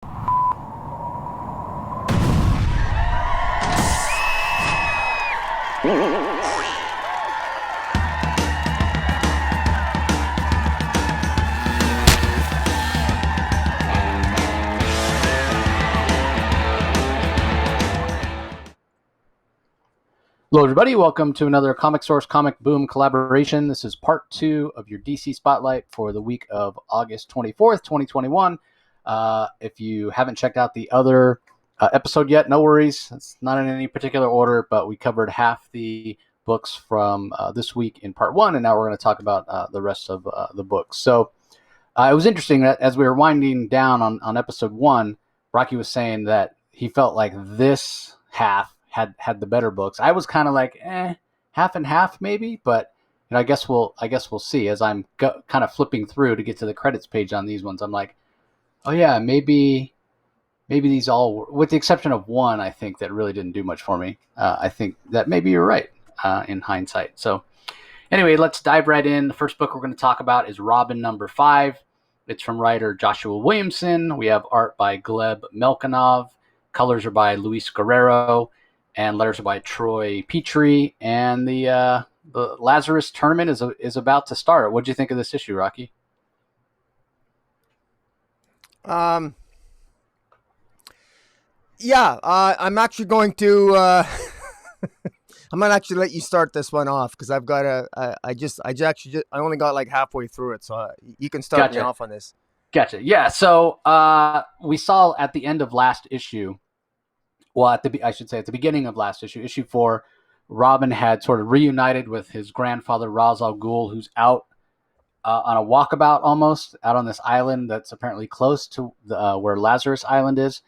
Hello, everybody. Welcome to another Comic Source Comic Boom collaboration. This is part 2 of your DC Spotlight for the week of August 24th, 2021. If you haven't checked out the other episode yet, no worries. It's not in any particular order, but we covered half the books from this week in part 1, and now we're going to talk about the rest of the books. So it was interesting that as we were winding down on episode 1, Rocky was saying that he felt like this half had the better books. I was kind of like, half and half maybe, but I guess we'll see. As I'm kind of flipping through to get to the credits page on these ones, I'm like, oh yeah, maybe these all, with the exception of one, I think that really didn't do much for me. I think that maybe you're right in hindsight. So anyway, let's dive right in. The first book we're going to talk about is Robin number 5. It's from writer Joshua Williamson. We have art by Gleb Melkanov. Colors are by Luis Guerrero. And letters are by Troy Petrie. And the Lazarus tournament is about to start. What do you think of this issue, Rocky? I'm actually going to. I'm gonna actually let you start this one off because I've got I only got like halfway through it, so you can start me off on this. Gotcha. Yeah. So we saw at the end of last issue. Well, at the beginning of last issue, issue 4, Robin had sort of reunited with his grandfather, Ra's al Ghul, who's out on a walkabout almost, out on this island that's apparently close to where Lazarus Island is.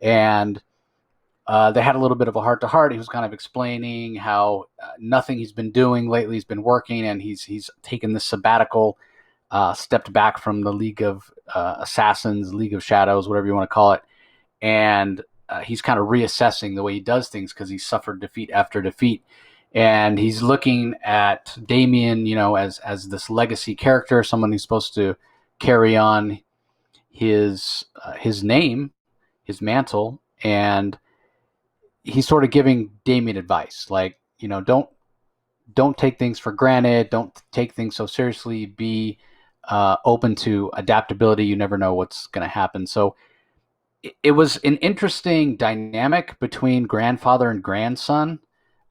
And they had a little bit of a heart-to-heart. He was kind of explaining how nothing he's been doing lately has been working, and he's taken this sabbatical, stepped back from the League of Assassins, League of Shadows, whatever you want to call it. And he's kind of reassessing the way he does things because he's suffered defeat after defeat. And he's looking at Damian, as this legacy character, someone who's supposed to carry on his name, his mantle. And he's sort of giving Damian advice, like, don't take things for granted. Don't take things so seriously. Be open to adaptability. You never know what's going to happen. So it was an interesting dynamic between grandfather and grandson,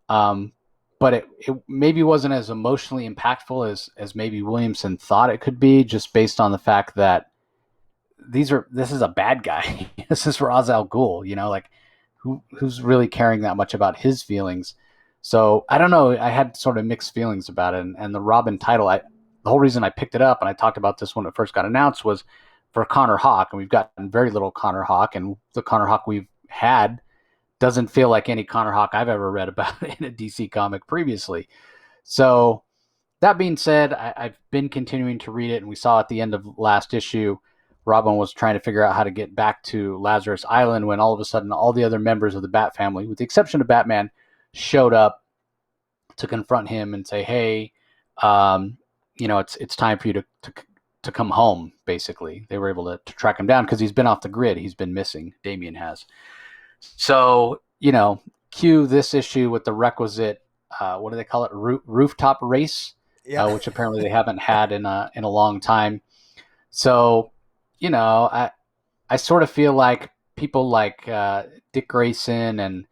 but it maybe wasn't as emotionally impactful as maybe Williamson thought it could be, just based on the fact that this is a bad guy. This is Ra's al Ghul, like who's really caring that much about his feelings. So I don't know. I had sort of mixed feelings about it, and the Robin title. The whole reason I picked it up, and I talked about this when it first got announced, was for Connor Hawke, and we've gotten very little Connor Hawke, and the Connor Hawke we've had doesn't feel like any Connor Hawke I've ever read about in a DC comic previously. So that being said, I've been continuing to read it, and we saw at the end of last issue, Robin was trying to figure out how to get back to Lazarus Island when all of a sudden all the other members of the Bat family, with the exception of Batman, showed up to confront him and say, hey, it's time for you to come home, basically. They were able to track him down because he's been off the grid. He's been missing. Damian has. So, cue this issue with the requisite, what do they call it? Rooftop race, which apparently they haven't had in a long time. So, I sort of feel like people like Dick Grayson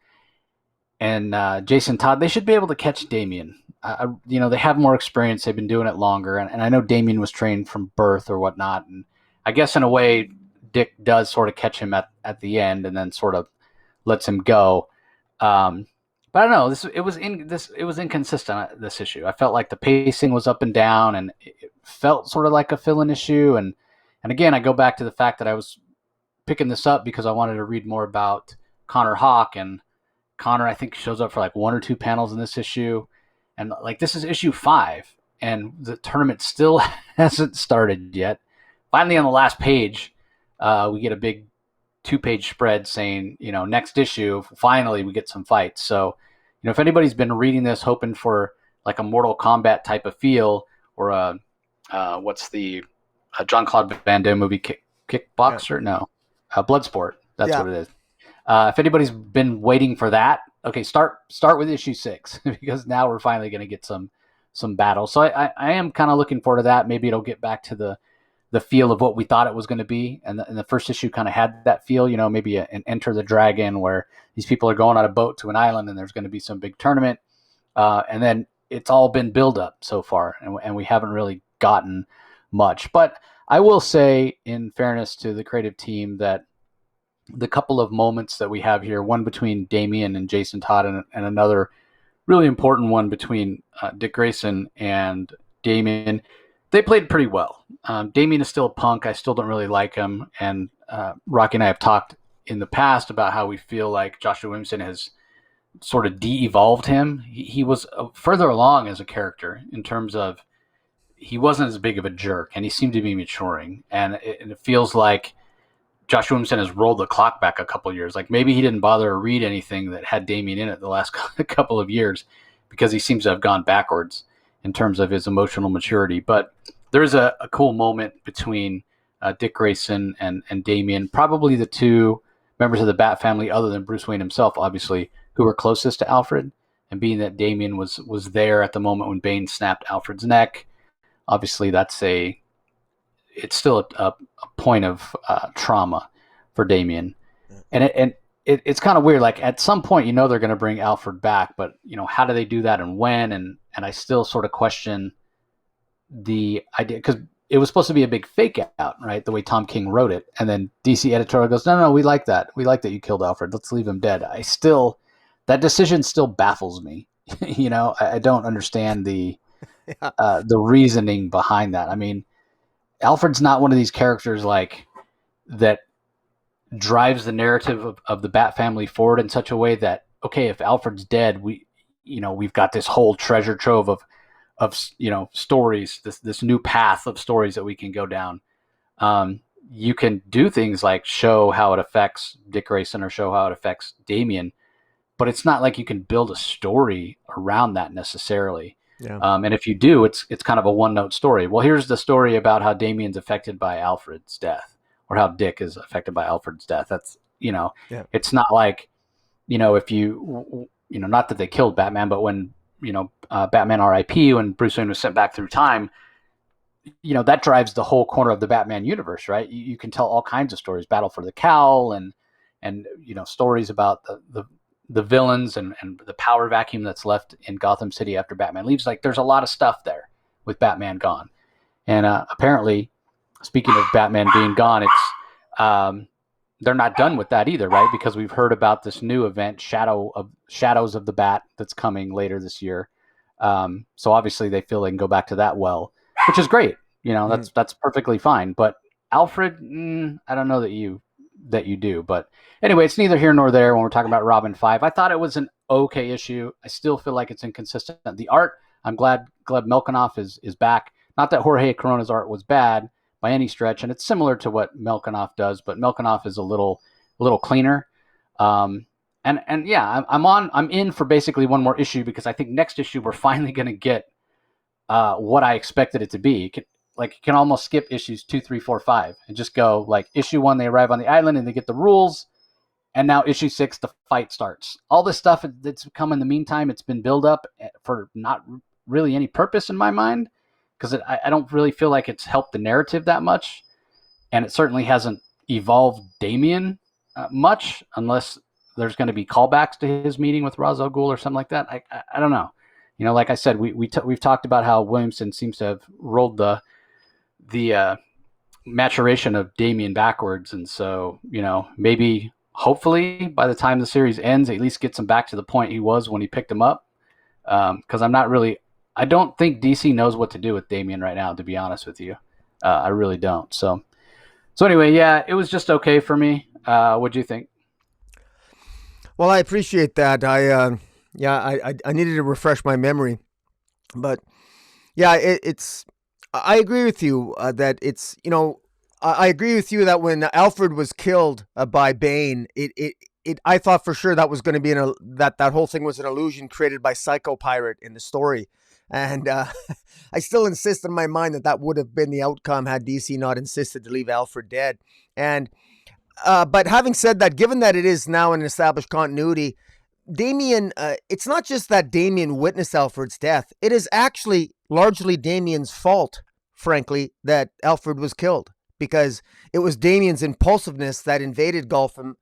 and Jason Todd, they should be able to catch Damian. They have more experience. They've been doing it longer. And I know Damian was trained from birth or whatnot. And I guess in a way, Dick does sort of catch him at the end and then sort of lets him go. But I don't know. It was inconsistent, this issue. I felt like the pacing was up and down, and it felt sort of like a fill-in issue. And again, I go back to the fact that I was picking this up because I wanted to read more about Connor Hawke. And Connor, I think, shows up for like 1 or 2 panels in this issue. And like, this is issue 5, and the tournament still hasn't started yet. Finally, on the last page, we get a big 2-page spread saying, next issue, finally we get some fights. So, if anybody's been reading this hoping for like a Mortal Kombat type of feel, or what's the Jean-Claude Van Damme movie, Kickboxer? No. Bloodsport. That's Yeah. what it is. If anybody's been waiting for that, okay, start with issue 6 because now we're finally going to get some battle. So I am kind of looking forward to that. Maybe it'll get back to the feel of what we thought it was going to be, and the first issue kind of had that feel. Maybe an Enter the Dragon where these people are going on a boat to an island and there's going to be some big tournament, and then it's all been build up so far, and we haven't really gotten much. But I will say, in fairness to the creative team, that the couple of moments that we have here, one between Damian and Jason Todd, and another really important one between Dick Grayson and Damian, they played pretty well. Damian is still a punk. I still don't really like him. And Rocky and I have talked in the past about how we feel like Joshua Williamson has sort of de-evolved him. He was further along as a character in terms of he wasn't as big of a jerk, and he seemed to be maturing. And it feels like Josh Williamson has rolled the clock back a couple of years. Like maybe he didn't bother to read anything that had Damian in it the last couple of years because he seems to have gone backwards in terms of his emotional maturity. But there's a cool moment between Dick Grayson and Damian, probably the two members of the Bat family, other than Bruce Wayne himself, obviously, who were closest to Alfred. And being that Damian was there at the moment when Bane snapped Alfred's neck, obviously it's still a point of trauma for Damian. And it's kind of weird. Like at some point, they're going to bring Alfred back, but how do they do that and when? And I still sort of question the idea, because it was supposed to be a big fake out, right? The way Tom King wrote it. And then DC editorial goes, no, we like that. We like that you killed Alfred. Let's leave him dead. That decision still baffles me. I don't understand the reasoning behind that. I mean, Alfred's not one of these characters like that drives the narrative of the Bat family forward in such a way that, okay, if Alfred's dead, we've got this whole treasure trove of stories, this new path of stories that we can go down. You can do things like show how it affects Dick Grayson or show how it affects Damian, but it's not like you can build a story around that necessarily. Yeah. And if you do, it's kind of a one-note story. Well, here's the story about how Damian's affected by Alfred's death, or how Dick is affected by Alfred's death. That's It's not like if not that they killed Batman, but when Batman R.I.P. when Bruce Wayne was sent back through time, that drives the whole corner of the Batman universe, right? You can tell all kinds of stories, Battle for the Cowl, and stories about the villains and the power vacuum that's left in Gotham City after Batman leaves. Like there's a lot of stuff there with Batman gone. And apparently, speaking of Batman being gone, it's they're not done with that either, right? Because we've heard about this new event, Shadows of the Bat, that's coming later this year. So obviously they feel they can go back to that well, which is great. That's perfectly fine. But Alfred, I don't know that you do. But anyway, it's neither here nor there when we're talking about Robin 5. I thought it was an okay issue. I still feel like it's inconsistent. The art, I'm glad Gleb Melkonoff is back. Not that Jorge Corona's art was bad by any stretch, and it's similar to what Melkonoff does, but Melkonoff is a little cleaner. And yeah, I'm in for basically one more issue, because I think next issue we're finally going to get what I expected it to be. You can almost skip issues 2, 3, 4, 5 and just go like issue 1, they arrive on the island and they get the rules. And now issue 6, the fight starts. All this stuff that's come in the meantime, it's been built up for not really any purpose in my mind, because I don't really feel like it's helped the narrative that much. And it certainly hasn't evolved Damian much, unless there's going to be callbacks to his meeting with Ra's al Ghul or something like that. I don't know. Like I said, we've talked about how Williamson seems to have rolled the maturation of Damian backwards, and so maybe hopefully by the time the series ends, at least gets him back to the point he was when he picked him up. Because I don't think DC knows what to do with Damian right now, to be honest with you. I really don't. So anyway, yeah, it was just okay for me. What'd you think? Well, I appreciate that. I needed to refresh my memory, but yeah, I agree with you that it's, I agree with you that when Alfred was killed by Bane, I thought for sure that was going to be that whole thing was an illusion created by Psycho Pirate in the story. And I still insist in my mind that would have been the outcome had DC not insisted to leave Alfred dead. And But having said that, given that it is now an established continuity, Damian, it's not just that Damian witnessed Alfred's death. It is actually largely Damian's fault, frankly, that Alfred was killed, because it was Damian's impulsiveness that invaded Gotham,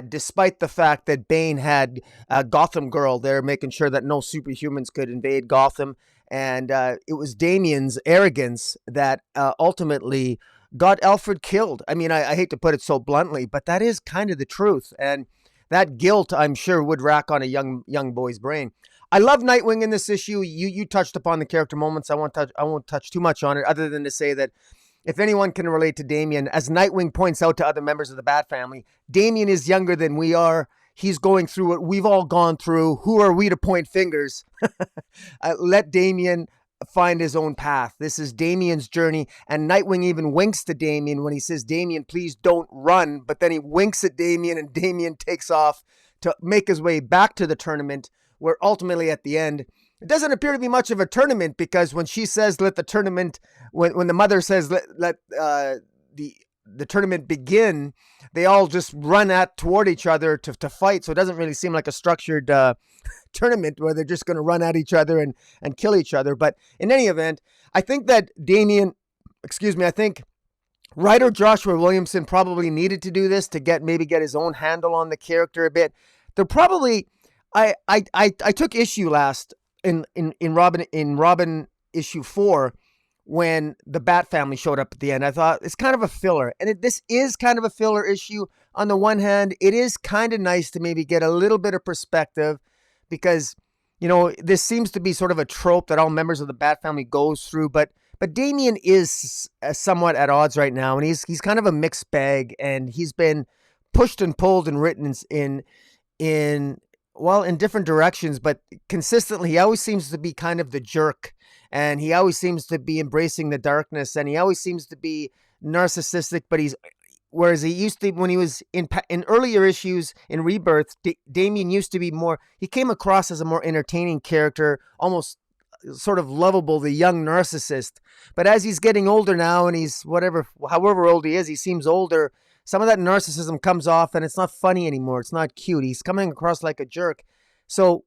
despite the fact that Bane had a Gotham Girl there making sure that no superhumans could invade Gotham. And it was Damian's arrogance that ultimately got Alfred killed. I mean, I hate to put it so bluntly, but that is kind of the truth. And that guilt, I'm sure, would rack on a young boy's brain. I love Nightwing in this issue. You touched upon the character moments. I won't touch too much on it, other than to say that if anyone can relate to Damian, as Nightwing points out to other members of the Bat family, Damian is younger than we are. He's going through what we've all gone through. Who are we to point fingers? Let Damian find his own path. This is Damian's journey, and Nightwing even winks to Damian when he says, Damian, please don't run. But then he winks at Damian, and Damian takes off to make his way back to the tournament, where ultimately at the end, it doesn't appear to be much of a tournament, because when she says, let the tournament, when the mother says, let the tournament begin, they all just run toward each other to fight. So it doesn't really seem like a structured tournament where they're just going to run at each other and kill each other. But in any event, I think that I think writer Joshua Williamson probably needed to do this to maybe get his own handle on the character a bit. They're probably, I took issue last in Robin issue 4 when the Bat family showed up at the end. I thought it's kind of a filler, and this is kind of a filler issue. On the one hand, it is kind of nice to maybe get a little bit of perspective, because, this seems to be sort of a trope that all members of the Bat family goes through, but Damian is somewhat at odds right now, and he's kind of a mixed bag, and he's been pushed and pulled and written in different directions, but consistently he always seems to be kind of the jerk, and he always seems to be embracing the darkness, and he always seems to be narcissistic, but whereas he used to, when he was in earlier issues in Rebirth, Damian used to be he came across as a more entertaining character, almost sort of lovable, the young narcissist. But as he's getting older now, and he's however old he is, he seems older, some of that narcissism comes off, and it's not funny anymore. It's not cute. He's coming across like a jerk. So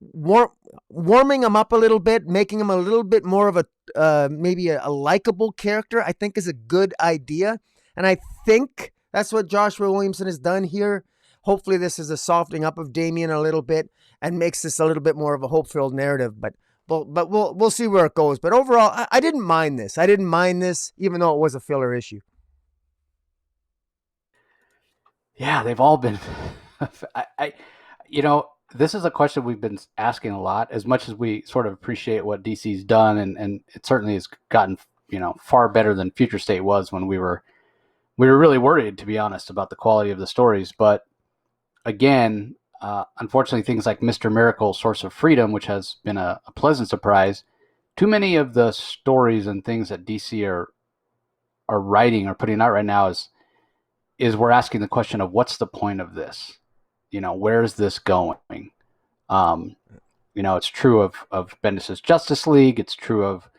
warming him up a little bit, making him a little bit more of maybe a likable character, I think is a good idea. And I think that's what Joshua Williamson has done here. Hopefully this is a softening up of Damian a little bit and makes this a little bit more of a hope-filled narrative. But we'll see where it goes. But overall, I didn't mind this. Even though it was a filler issue. Yeah, they've all been. This is a question we've been asking a lot. As much as we sort of appreciate what DC's done, and it certainly has gotten far better than Future State was when we were really worried, to be honest, about the quality of the stories. But again, unfortunately, things like Mr. Miracle, Source of Freedom, which has been a pleasant surprise, too many of the stories and things that DC are writing or putting out right now is we're asking the question of what's the point of this? Where's this going? It's true of Bendis' Justice League. It's true of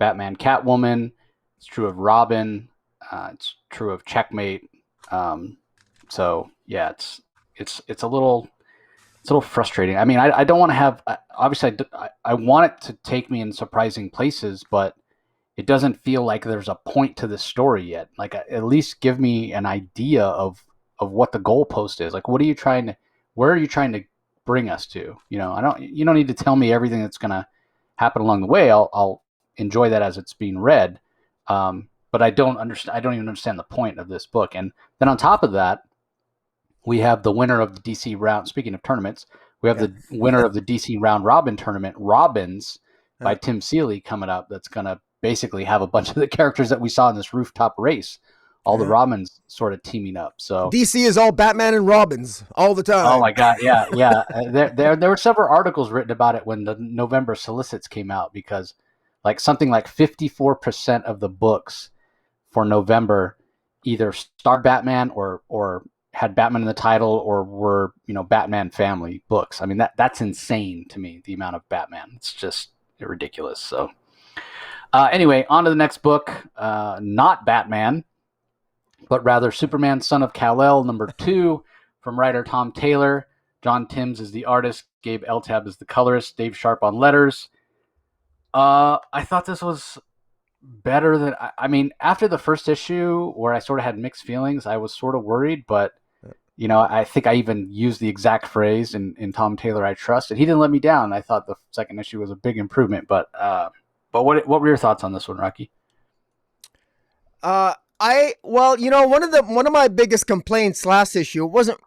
Batman, Catwoman. It's true of Robin. It's true of Checkmate. So yeah, it's a little frustrating. I mean, I don't want to have, obviously I want it to take me in surprising places, but it doesn't feel like there's a point to this story yet. Like, at least give me an idea of what the goalpost is. Like, where are you trying to bring us to? You don't need to tell me everything that's going to happen along the way. I'll enjoy that as it's being read. But I don't even understand the point of this book. And then on top of that, we have the winner of the DC round. Speaking of tournaments, we have the winner of the DC round robin tournament, Robins, by Tim Seeley, coming up. That's going to basically have a bunch of the characters that we saw in this rooftop race, all the Robins sort of teaming up. So DC is all Batman and Robins all the time. Oh my God. Yeah. There were several articles written about it when the November solicits came out, because something like 54% of the books for November either starred Batman or had Batman in the title or were, Batman family books. I mean, that's insane to me, the amount of Batman. It's just ridiculous. So anyway, on to the next book, not Batman. but rather Superman, Son of Kal-el, #2, from writer Tom Taylor. John Timms is the artist. Gabe Eltab is the colorist. Dave Sharp on letters. I thought this was better than... I mean, after the first issue, where I sort of had mixed feelings, I was sort of worried, but I think I even used the exact phrase in Tom Taylor I trust, and he didn't let me down. I thought the second issue was a big improvement, but what were your thoughts on this one, Rocky? One of my biggest complaints last issue, it wasn't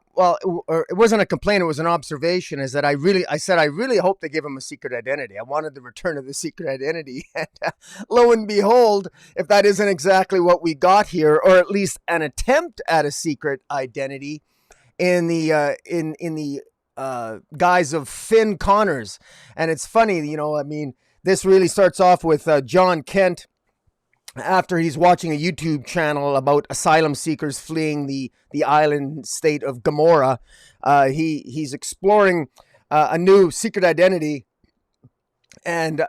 a complaint, it was an observation, is that I said I really hope they give him a secret identity. I wanted the return of the secret identity, and lo and behold, if that isn't exactly what we got here, or at least an attempt at a secret identity in the guise of Finn Connors. And it's funny, this really starts off with Jon Kent, after he's watching a YouTube channel about asylum seekers fleeing the island state of Gomorrah. He's exploring a new secret identity and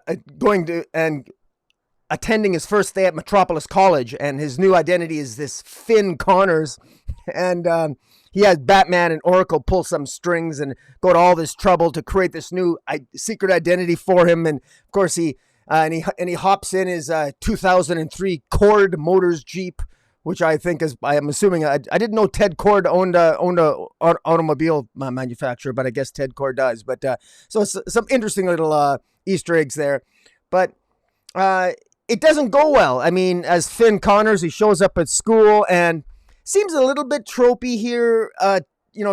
attending his first day at Metropolis College, and his new identity is this Finn Connors, and he has Batman and Oracle pull some strings and go to all this trouble to create this new secret identity for him. And of course he hops in his 2003 Cord Motors Jeep, which I think is, I'm assuming, I didn't know Ted Cord owned a automobile manufacturer, but I guess Ted Cord does. But so some interesting little Easter eggs there. But it doesn't go well. I mean, as Finn Connors, he shows up at school and seems a little bit tropey here.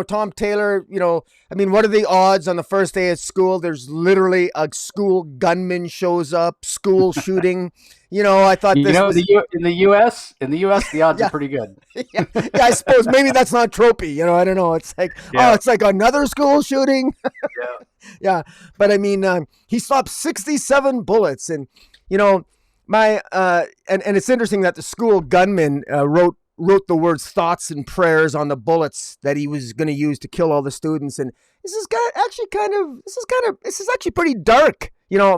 Tom Taylor, what are the odds on the first day at school? There's literally a school gunman shows up, school shooting. I thought this was... in the U.S., the odds are pretty good. yeah, I suppose maybe that's not tropey. I don't know. It's like, it's like another school shooting. Yeah. But I mean, he stopped 67 bullets, and and it's interesting that the school gunman wrote the words thoughts and prayers on the bullets that he was going to use to kill all the students. And this is actually pretty dark,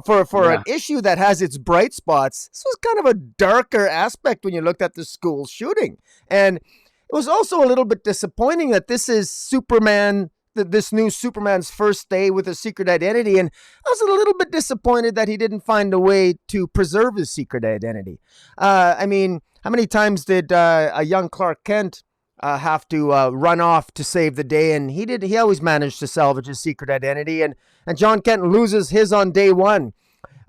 for an issue that has its bright spots. This was kind of a darker aspect when you looked at the school shooting. And it was also a little bit disappointing that this is Superman, this new Superman's first day with a secret identity. And I was a little bit disappointed that he didn't find a way to preserve his secret identity. How many times did a young Clark Kent have to run off to save the day? And he always managed to salvage his secret identity. And Jon Kent loses his on day one.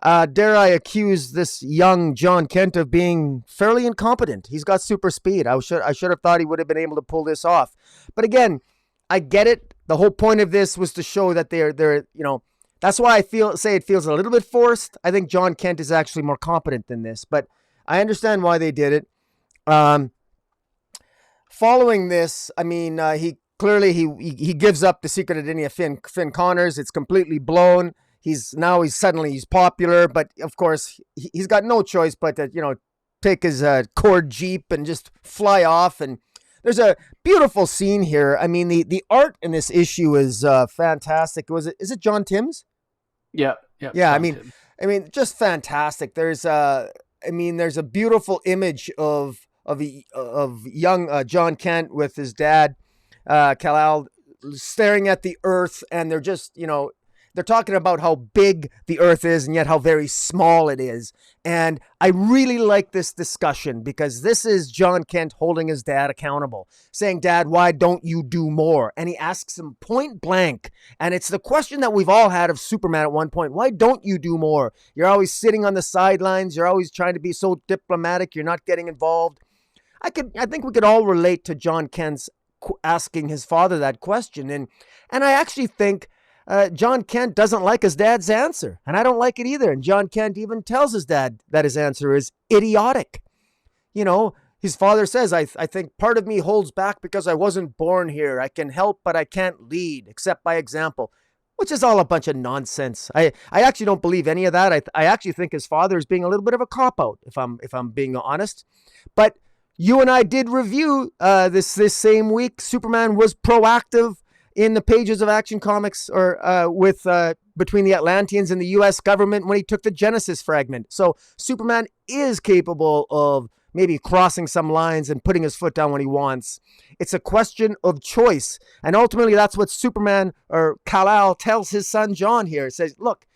Dare I accuse this young Jon Kent of being fairly incompetent? He's got super speed. I should have thought he would have been able to pull this off. But again, I get it. The whole point of this was to show that they're that's why I say it feels a little bit forced. I think Jon Kent is actually more competent than this, but I understand why they did it. Following this, he clearly he gives up the secret identity of Finn Connors. It's completely blown. He's popular, but of course he's got no choice but to take his Cord Jeep and just fly off. And there's a beautiful scene here. I mean, the art in this issue is fantastic. Is it John Timms? Yeah. I mean, just fantastic. There's a beautiful image of young Jon Kent with his dad, Kal-el, staring at the earth, and they're just, they're talking about how big the earth is and yet how very small it is. And I really like this discussion because this is Jon Kent holding his dad accountable, saying, "Dad, why don't you do more?" And he asks him point blank. And it's the question that we've all had of Superman at one point. Why don't you do more? You're always sitting on the sidelines. You're always trying to be so diplomatic. You're not getting involved. I think we could all relate to Jon Kent's asking his father that question. And I actually think Jon Kent doesn't like his dad's answer, and I don't like it either. And Jon Kent even tells his dad that his answer is idiotic. His father says, I think part of me holds back because I wasn't born here. I can help, but I can't lead except by example, which is all a bunch of nonsense. I actually don't believe any of that. I actually think his father is being a little bit of a cop-out, if I'm being honest. But you and I did review this same week. Superman was proactive in the pages of Action Comics, or between the Atlanteans and the U.S. government when he took the Genesis fragment. So Superman is capable of maybe crossing some lines and putting his foot down when he wants. It's a question of choice. And ultimately, that's what Superman or Kal-el tells his son Jon here. It says, look,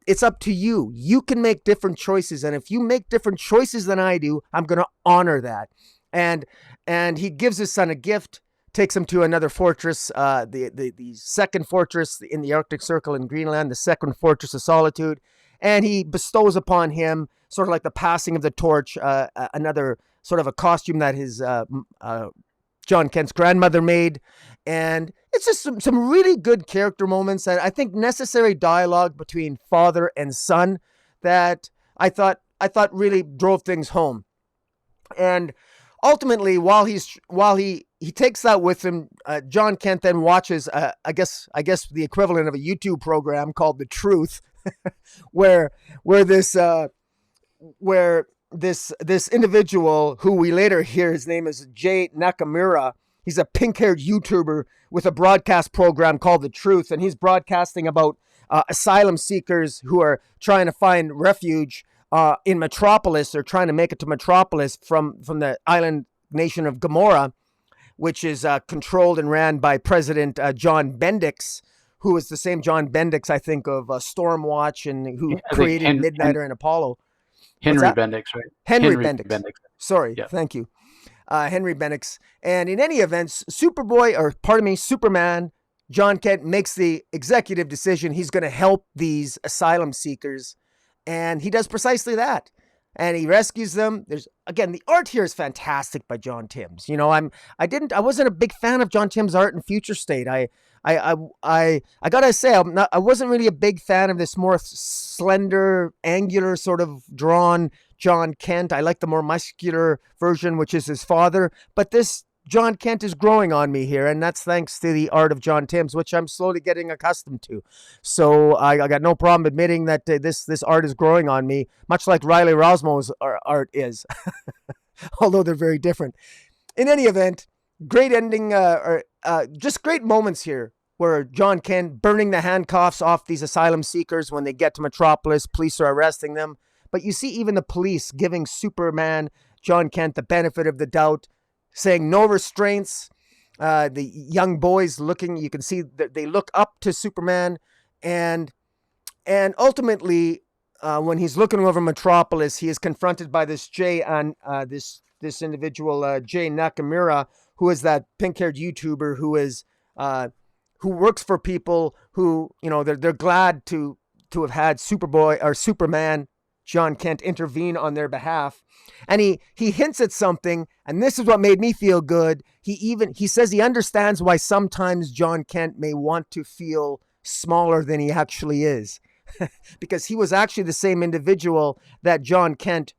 it's up to you. You can make different choices. And if you make different choices than I do, I'm going to honor that. And he gives his son a gift, takes him to another fortress, the second fortress in the Arctic Circle in Greenland, the second fortress of solitude. And he bestows upon him, sort of like the passing of the torch, another sort of a costume that his Jon Kent's grandmother made. And it's just some really good character moments, and I think necessary dialogue between father and son that I thought really drove things home. And ultimately, while he takes that with him, Jon Kent then watches, I guess the equivalent of a YouTube program called The Truth, where this individual, who we later hear his name is Jay Nakamura. He's a pink-haired YouTuber with a broadcast program called The Truth, and he's broadcasting about asylum seekers who are trying to find refuge in Metropolis, or trying to make it to Metropolis from the island nation of Gomorrah, which is controlled and ran by President John Bendix, who is the same John Bendix, I think, of Stormwatch, and who created Midnighter and Apollo. Henry Bendix, right? Henry Bendix. Sorry, yeah. Thank you. Henry Bendix. And in any event, Superman, Jon Kent makes the executive decision. He's going to help these asylum seekers. And he does precisely that. And he rescues them. The art here is fantastic by John Timms. I wasn't a big fan of John Timms' art in Future State. I gotta say, I wasn't really a big fan of this more slender, angular sort of drawn Jon Kent. I like the more muscular version, which is his father. But this Jon Kent is growing on me here, and that's thanks to the art of John Timms, which I'm slowly getting accustomed to. So I got no problem admitting that this art is growing on me, much like Riley Rosmo's art is, although they're very different. In any event, great ending, just great moments here, where Jon Kent burning the handcuffs off these asylum seekers when they get to Metropolis. Police are arresting them. But you see even the police giving Superman, Jon Kent, the benefit of the doubt, saying no restraints. The young boys you can see that they look up to Superman. And ultimately, when he's looking over Metropolis, he is confronted by this this individual, Jay Nakamura, who is that pink-haired YouTuber who works for people who, they're glad to have had Superman, Jon Kent, intervene on their behalf. And he hints at something, and this is what made me feel good. He says he understands why sometimes Jon Kent may want to feel smaller than he actually is. Because he was actually the same individual that Jon Kent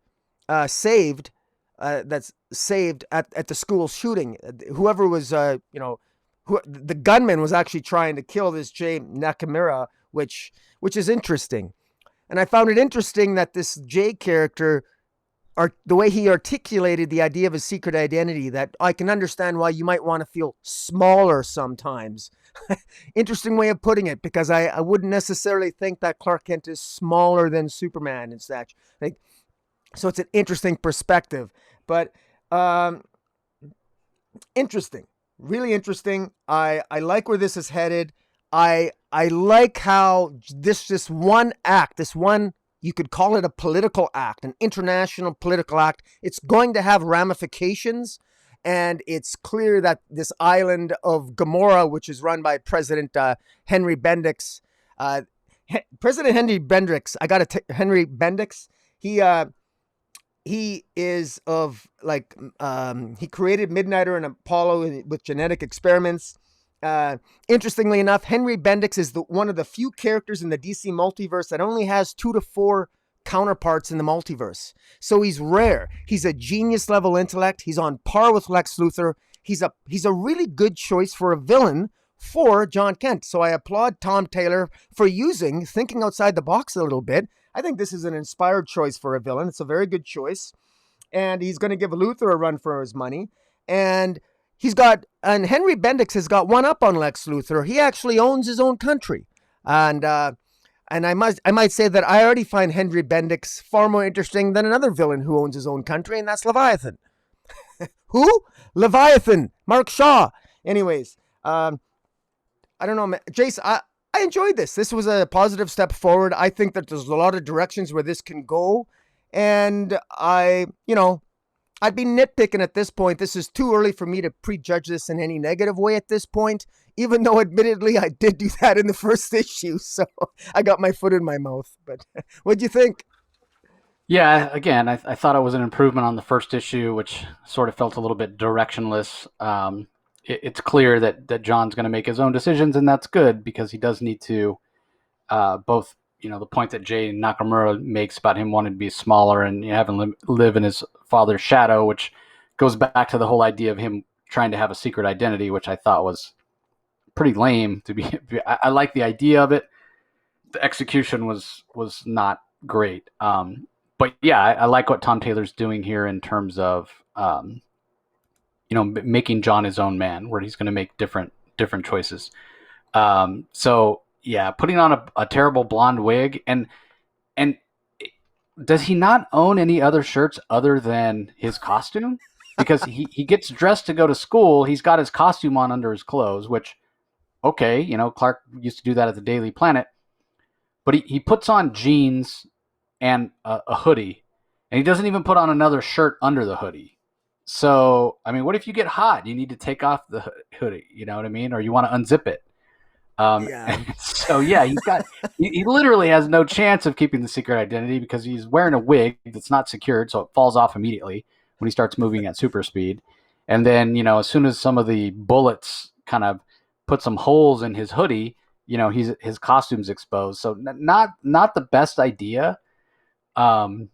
saved, that's saved at the school shooting. Whoever was, the gunman was actually trying to kill this Jay Nakamura, which is interesting. And I found it interesting that this Jay character, the way he articulated the idea of a secret identity, that I can understand why you might want to feel smaller sometimes. Interesting way of putting it, because I wouldn't necessarily think that Clark Kent is smaller than Superman and such. So it's an interesting perspective. But interesting. Really interesting. I like where this is headed. I like how this one act, you could call it a political act, an international political act. It's going to have ramifications, and it's clear that this island of Gomorrah, which is run by President Henry Bendix, President Henry Bendix, Henry Bendix, he is of he created Midnighter and Apollo with genetic experiments. Interestingly enough, Henry Bendix is one of the few characters in the DC multiverse that only has 2 to 4 counterparts in the multiverse. So he's rare. He's a genius level intellect. He's on par with Lex Luthor. He's a really good choice for a villain for Jon Kent. So I applaud Tom Taylor for thinking outside the box a little bit. I think this is an inspired choice for a villain. It's a very good choice. And he's going to give Luthor a run for his money. And Henry Bendix has got one up on Lex Luthor. He actually owns his own country. And And I might say that I already find Henry Bendix far more interesting than another villain who owns his own country, and that's Leviathan. Who? Leviathan. Mark Shaw. Anyways, I don't know, man. Jace, I enjoyed this. This was a positive step forward. I think that there's a lot of directions where this can go. And I'd be nitpicking at this point. This is too early for me to prejudge this in any negative way at this point, even though admittedly I did do that in the first issue. So I got my foot in my mouth. But what'd you think? Yeah, again, I thought it was an improvement on the first issue, which sort of felt a little bit directionless. It's clear that Jon's going to make his own decisions, and that's good because he does need to both, the point that Jay Nakamura makes about him wanting to be smaller and having live in his father's shadow, which goes back to the whole idea of him trying to have a secret identity, which I thought was pretty lame. I like the idea of it. The execution was not great. But yeah, I like what Tom Taylor's doing here in terms of making Jon his own man, where he's going to make different choices. So yeah, putting on a terrible blonde wig, and does he not own any other shirts other than his costume? Because he gets dressed to go to school. He's got his costume on under his clothes, which, okay, Clark used to do that at the Daily Planet. But he puts on jeans and a hoodie, and he doesn't even put on another shirt under the hoodie. So, I mean, what if you get hot? You need to take off the hoodie, you know what I mean? Or you want to unzip it. Yeah. So yeah, he literally has no chance of keeping the secret identity because he's wearing a wig that's not secured, so it falls off immediately when he starts moving at super speed. And then, as soon as some of the bullets kind of put some holes in his hoodie, his costume's exposed. So not the best idea. And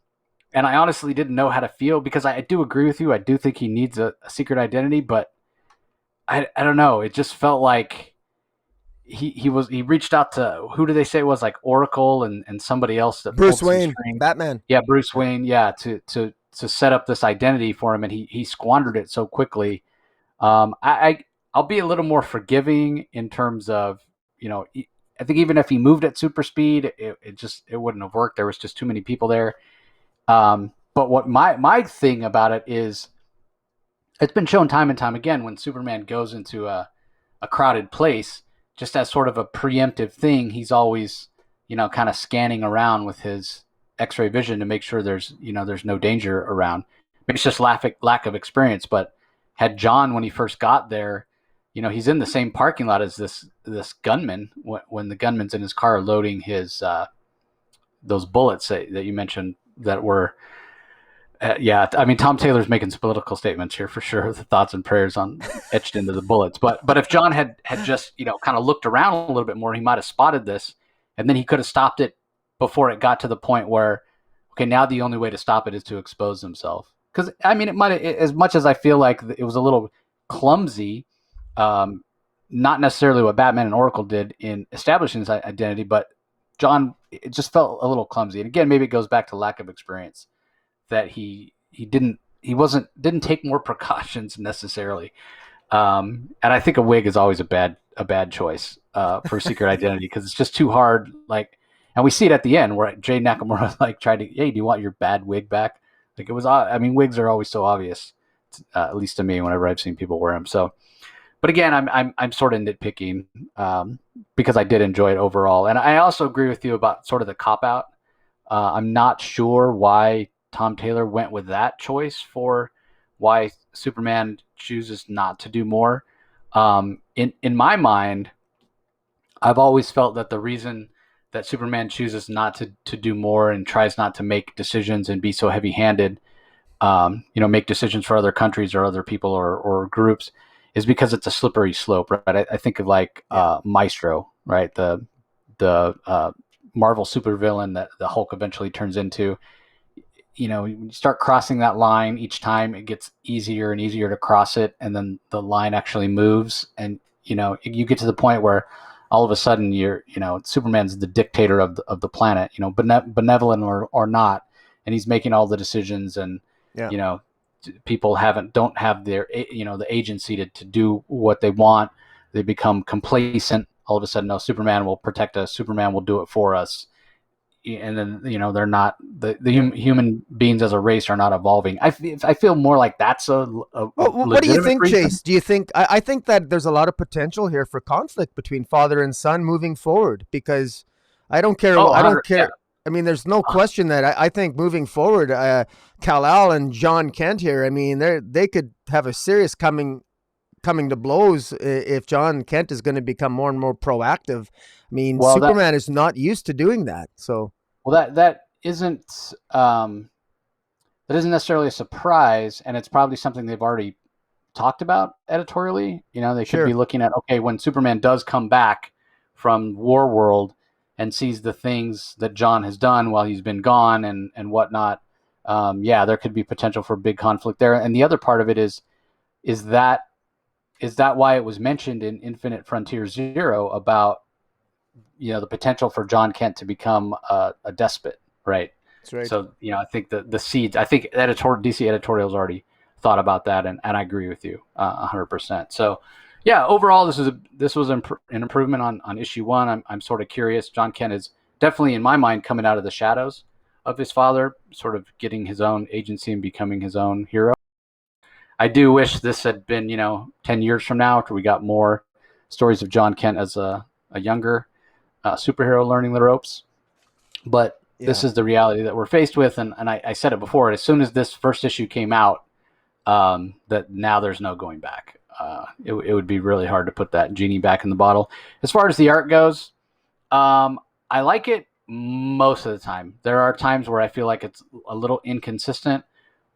I honestly didn't know how to feel because I do agree with you. I do think he needs a secret identity, but I don't know. It just felt like he reached out to, who do they say it was, like Oracle and somebody else that Bruce Wayne, Batman. Yeah, Bruce Wayne. Yeah, to set up this identity for him, and he squandered it so quickly. I'll be a little more forgiving in terms of, I think even if he moved at super speed, it wouldn't have worked. There was just too many people there. But what my thing about it is, it's been shown time and time again when Superman goes into a crowded place, just as sort of a preemptive thing, he's always, kind of scanning around with his X-ray vision to make sure there's no danger around. Maybe it's just lack of experience, but had Jon, when he first got there, he's in the same parking lot as this gunman when the gunman's in his car loading his those bullets that you mentioned that were. Yeah, I mean, Tom Taylor's making some political statements here for sure. The thoughts and prayers etched into the bullets. But if Jon had just kind of looked around a little bit more, he might have spotted this, and then he could have stopped it before it got to the point where, okay, now the only way to stop it is to expose himself. Because I mean, it might, as much as I feel like it was a little clumsy, not necessarily what Batman and Oracle did in establishing his identity, but Jon, it just felt a little clumsy. And again, maybe it goes back to lack of experience, that he didn't take more precautions necessarily. And I think a wig is always a bad choice for secret identity because it's just too hard. Like, and we see it at the end where Jay Nakamura tried to, hey, do you want your bad wig back? Like, it was, I mean, wigs are always so obvious, at least to me, whenever I've seen people wear them. So, but again, I'm sort of nitpicking because I did enjoy it overall. And I also agree with you about sort of the cop out. I'm not sure why Tom Taylor went with that choice for why Superman chooses not to do more. In my mind, I've always felt that the reason that Superman chooses not to do more and tries not to make decisions and be so heavy-handed, make decisions for other countries or other people or groups, is because it's a slippery slope, right? I think of Maestro, right? The Marvel supervillain that the Hulk eventually turns into. You start crossing that line each time, it gets easier and easier to cross it, and then the line actually moves, and you get to the point where all of a sudden Superman's the dictator of the planet, benevolent or not, and he's making all the decisions, and people don't have their the agency to do what they want. They become complacent, all of a sudden, no, Superman will protect us. Superman will do it for us. And then, they're not, the human beings as a race are not evolving. I feel more like that's a What do you think, reason. Chase? Do you think, I think that there's a lot of potential here for conflict between father and son moving forward, because I don't care. I don't care. Yeah. I mean, there's no question that I think moving forward, Kal-el and Jon Kent here, I mean, they could have a serious coming to blows if Jon Kent is going to become more and more proactive. I mean, Superman is not used to doing that. So, that isn't necessarily a surprise, and it's probably something they've already talked about editorially. They could be looking at, okay, when Superman does come back from War World and sees the things that Jon has done while he's been gone and whatnot, there could be potential for big conflict there. And the other part of it is that why it was mentioned in Infinite Frontier Zero about the potential for Jon Kent to become a despot, right? That's right. So I think the seeds. I think DC editorials already thought about that, and I agree with you 100%. So yeah, overall this was an improvement on issue 1. I'm sort of curious. Jon Kent is definitely, in my mind, coming out of the shadows of his father, sort of getting his own agency and becoming his own hero. I do wish this had been 10 years from now, after we got more stories of Jon Kent as a younger superhero learning the ropes. But this is the reality that we're faced with, and I said it before. As soon as this first issue came out, that now there's no going back. It would be really hard to put that genie back in the bottle. As far as the art goes, I like it most of the time. There are times where I feel like it's a little inconsistent,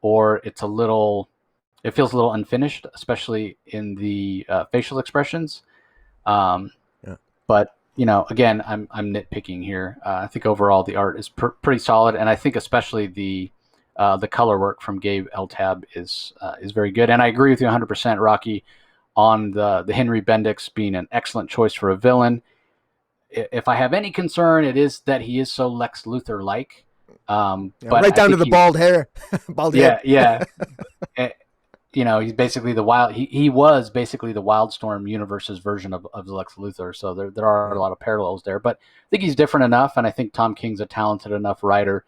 or it feels a little unfinished, especially in the facial expressions. But again, I'm nitpicking here. I think overall the art is pretty solid, and I think especially the color work from Gabe Eltab is very good. And I agree with you 100%, Rocky, on the Henry Bendix being an excellent choice for a villain. If I have any concern, it is that he is so Lex Luthor-like. But right down to the bald hair. Yeah. He's basically he was basically the Wildstorm universe's version of Lex Luthor. So there are a lot of parallels there. But I think he's different enough, and I think Tom King's a talented enough writer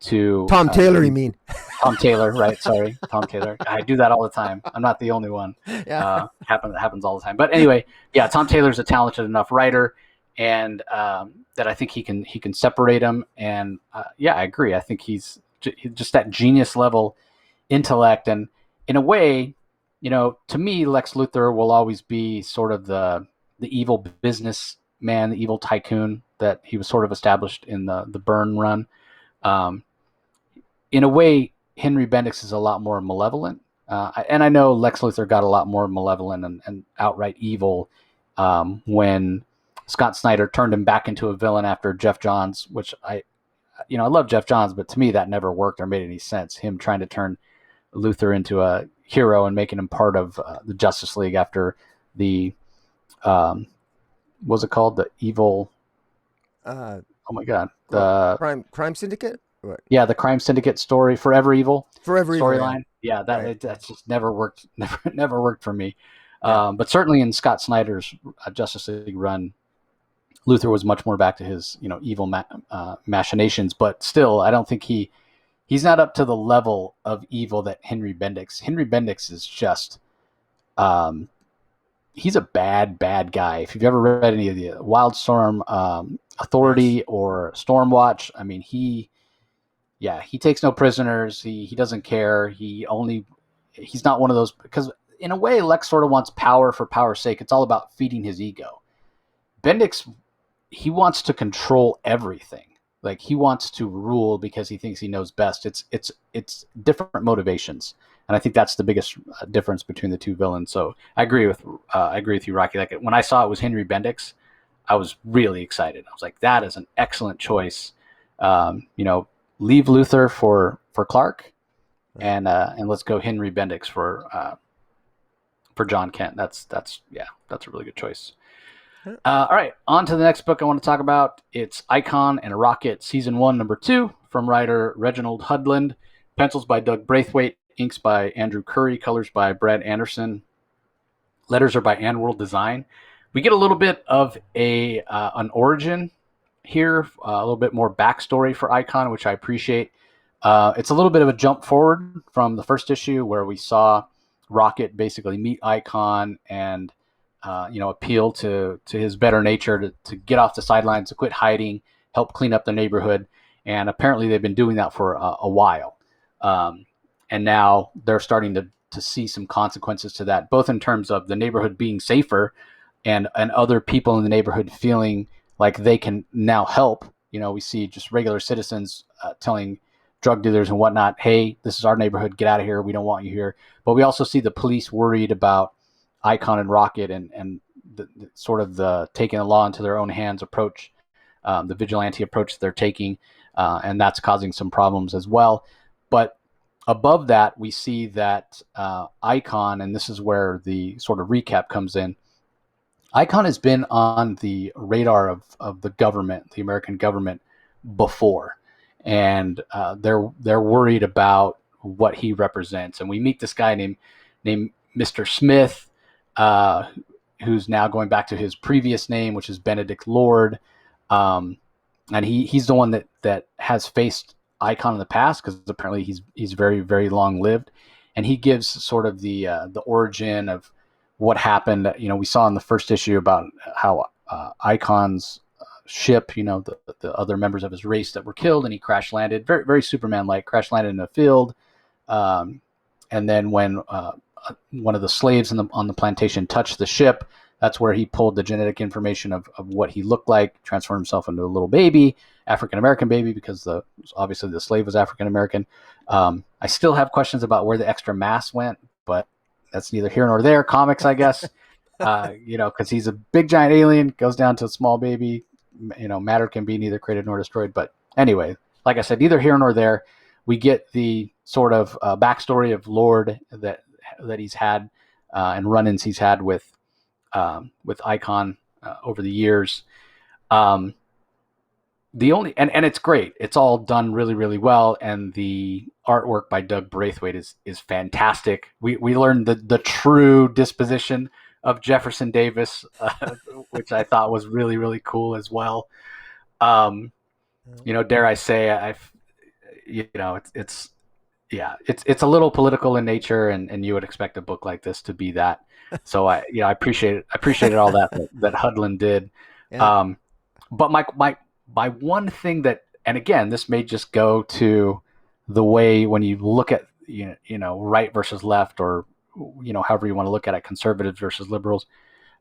to... Tom Taylor, you mean? Tom Taylor, right? Sorry, Tom Taylor. I do that all the time. I'm not the only one. Yeah. Happens all the time. But anyway, yeah, Tom Taylor's a talented enough writer, and that I think he can separate him. And I agree. I think he's just that genius level intellect. And in a way, to me, Lex Luthor will always be sort of the evil businessman, the evil tycoon that he was sort of established in the Byrne run. In a way, Henry Bendix is a lot more malevolent. And I know Lex Luthor got a lot more malevolent and outright evil when Scott Snyder turned him back into a villain after Jeff Johns, which I love Jeff Johns, but to me that never worked or made any sense. Him trying to turn Luthor into a hero and making him part of the Justice League after the what's it called? The evil. Oh my God! The crime syndicate. What? Yeah, the crime syndicate story, Forever Evil storyline. Yeah, that just never worked. Never worked for me. Yeah. But certainly in Scott Snyder's Justice League run, Luthor was much more back to his evil machinations. But still, I don't think he's not up to the level of evil that Henry Bendix. Henry Bendix is just he's a bad guy. If you've ever read any of the Wildstorm Authority or Stormwatch, I mean he takes no prisoners. He doesn't care. He's not one of those, because in a way Lex sort of wants power for power's sake. It's all about feeding his ego. Bendix, he wants to control everything. Like he wants to rule because he thinks he knows best. It's different motivations, and I think that's the biggest difference between the two villains. So I agree with you, Rocky. Like when I saw it was Henry Bendix, I was really excited. I was like, that is an excellent choice. Leave Luthor for Clark, and let's go Henry Bendix for Jon Kent. That's a really good choice. All right, on to the next book I want to talk about. It's Icon and a Rocket, Season 1, Number 2, from writer Reginald Hudland. Pencils by Doug Braithwaite. Inks by Andrew Curry. Colors by Brad Anderson. Letters are by Anworld Design. We get a little bit of an origin here, a little bit more backstory for Icon, which I appreciate. It's a little bit of a jump forward from the first issue where we saw Rocket basically meet Icon and appeal to his better nature to get off the sidelines, to quit hiding, help clean up the neighborhood, and apparently they've been doing that for a while, and now they're starting to see some consequences to that, both in terms of the neighborhood being safer and other people in the neighborhood feeling like they can now help. We see just regular citizens telling drug dealers and whatnot, hey, this is our neighborhood, get out of here, we don't want you here. But we also see the police worried about Icon and Rocket and the sort of the taking the law into their own hands approach, the vigilante approach they're taking, and that's causing some problems as well. But above that, we see that Icon, and this is where the sort of recap comes in, Icon has been on the radar of the government, the American government, before, and they're worried about what he represents. And we meet this guy named Mr. Smith, who's now going back to his previous name, which is Benedict Lord, and he's the one that has faced Icon in the past, because apparently he's very, very long lived, and he gives sort of the origin of what happened. We saw in the first issue about how Icon's ship, the other members of his race that were killed, and he crash landed, very, very Superman-like, crash landed in a field. And then when one of the slaves on the plantation touched the ship, that's where he pulled the genetic information of what he looked like, transformed himself into a little baby, African-American baby, because obviously the slave was African-American. I still have questions about where the extra mass went, but that's neither here nor there. Comics, I guess, because he's a big giant alien, goes down to a small baby. Matter can be neither created nor destroyed. But anyway, like I said, neither here nor there. We get the sort of backstory of Lord that he's had and run-ins he's had with Icon over the years. The only and it's great. It's all done really, really well, and the artwork by Doug Braithwaite is fantastic. We learned the true disposition of Jefferson Davis, which I thought was really, really cool as well. Dare I say, it's a little political in nature, and you would expect a book like this to be that. So I appreciated all that Hudlin did. Yeah. But my one thing that, and again, this may just go to the way when you look at right versus left, or however you want to look at it, conservatives versus liberals.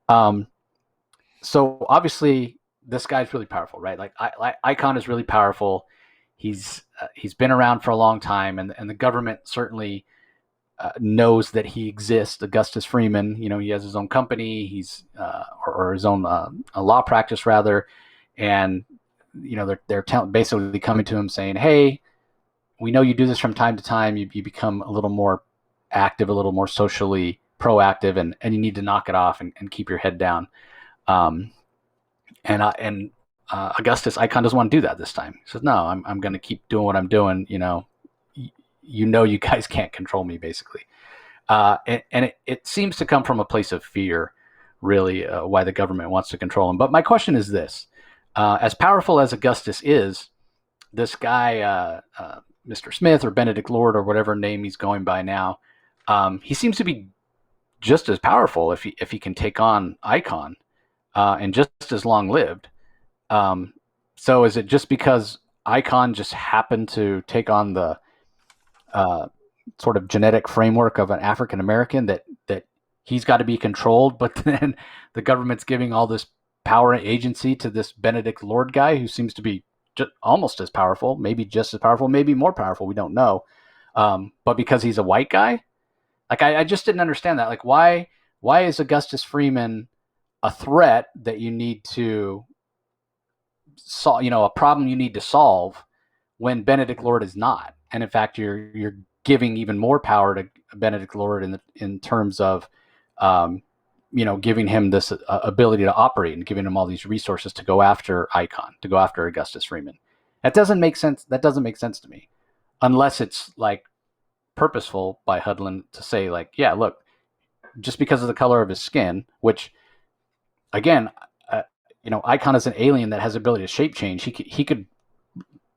So obviously this guy's really powerful, right? Like Icon is really powerful. He's been around for a long time, and the government certainly knows that he exists. Augustus Freeman, he has his own company, he's or his own law practice rather, and they're basically coming to him saying, hey, we know you do this from time to time. You become a little more active, a little more socially proactive, and you need to knock it off and keep your head down. Augustus Icon doesn't want to do that this time. He says, no, I'm going to keep doing what I'm doing. You guys can't control me, basically. And it seems to come from a place of fear, really, why the government wants to control him. But my question is this. As powerful as Augustus is, this guy, Mr. Smith or Benedict Lord or whatever name he's going by now, he seems to be just as powerful if he can take on Icon, and just as long-lived. So is it just because Icon just happened to take on the sort of genetic framework of an African American that he's got to be controlled, but then the government's giving all this power and agency to this Benedict Lord guy who seems to be almost as powerful, maybe just as powerful, maybe more powerful, we don't know. But because he's a white guy, like I just didn't understand that. Like why is Augustus Freeman a threat that you need to solve, a problem you need to solve, when Benedict Lord is not? And in fact, you're giving even more power to Benedict Lord in terms of giving him this ability to operate and giving him all these resources to go after Icon, to go after Augustus Freeman. That doesn't make sense. That doesn't make sense to me, unless it's like purposeful by Hudlin to say, like, yeah, look, just because of the color of his skin, which again, Icon is an alien that has the ability to shape change. He could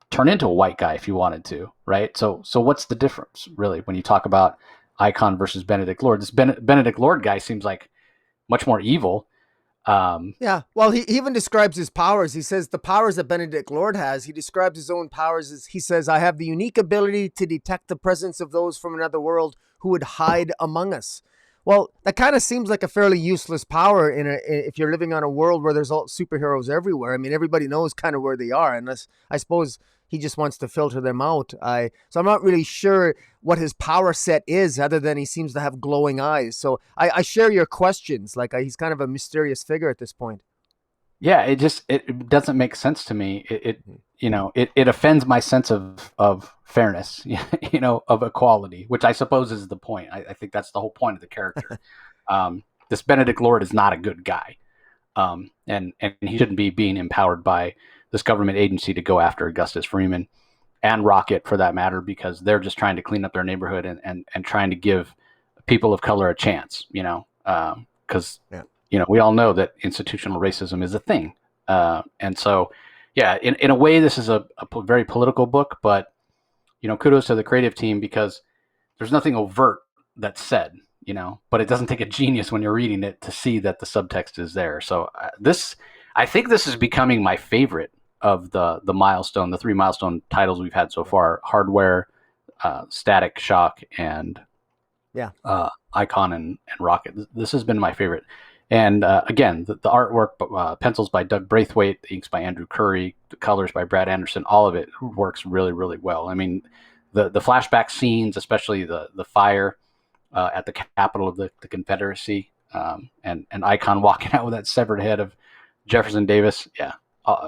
turn into a white guy if you wanted to, right? So what's the difference really when you talk about Icon versus Benedict Lord? This Benedict Lord guy seems like much more evil. Yeah, well, he even describes his powers. He says the powers that Benedict Lord has, he describes his own powers as, he says, I have the unique ability to detect the presence of those from another world who would hide among us. Well, that kind of seems like a fairly useless power if you're living on a world where there's all superheroes everywhere. I mean, everybody knows kind of where they are, unless I suppose he just wants to filter them out. So I'm not really sure what his power set is, other than he seems to have glowing eyes. So I share your questions. Like, he's kind of a mysterious figure at this point. Yeah, it doesn't make sense to me. It offends my sense of fairness, of equality, which I suppose is the point. I think that's the whole point of the character. This Benedict Lord is not a good guy, and he shouldn't be being empowered by this government agency to go after Augustus Freeman and Rocket, for that matter, because they're just trying to clean up their neighborhood and trying to give people of color a chance. Because we all know that institutional racism is a thing. And so, yeah, in a way, this is a very political book, but, kudos to the creative team, because there's nothing overt that's said, but it doesn't take a genius when you're reading it to see that the subtext is there. So I think this is becoming my favorite of the three milestone titles we've had so far: Hardware, Static Shock, and Icon and Rocket. This has been my favorite. And again, the artwork, pencils by Doug Braithwaite, the inks by Andrew Curry, the colors by Brad Anderson, all of it works really, really well. I mean, the flashback scenes, especially the fire at the capital of the Confederacy, and Icon walking out with that severed head of Jefferson Davis,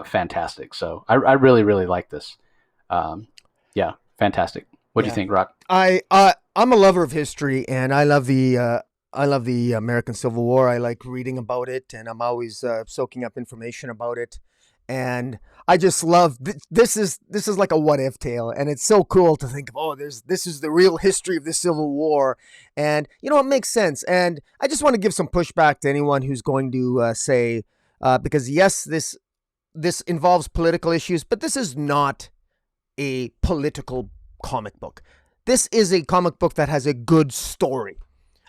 fantastic. So I really, really like this. Fantastic. What do you think, Rock? I'm a lover of history, and I love the American Civil War. I like reading about it, and I'm always soaking up information about it. And I just love this is like a what if tale, and it's so cool to think of. This is the real history of the Civil War, and it makes sense. And I just want to give some pushback to anyone who's going to say, because yes, this involves political issues, but this is not a political comic book. This is a comic book that has a good story.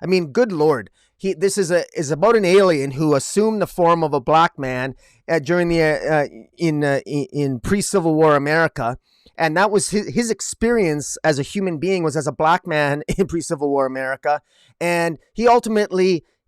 I mean, good Lord, this is about an alien who assumed the form of a black man during in pre-Civil War America, and that was his experience as a human being, was as a black man in pre-Civil War America, and he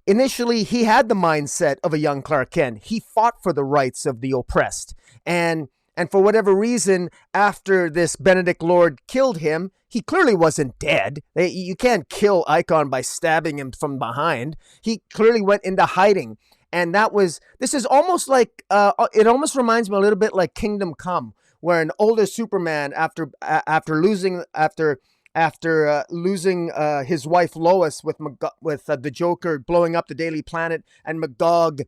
initially he had the mindset of a young Clark Kent. He fought for the rights of the oppressed, and for whatever reason, after this Benedict Lord killed him, he clearly wasn't dead. You can't kill Icon by stabbing him from behind. He clearly went into hiding. And this is almost like, it almost reminds me a little bit like Kingdom Come, where an older Superman, after losing his wife Lois with the Joker blowing up the Daily Planet, and Magog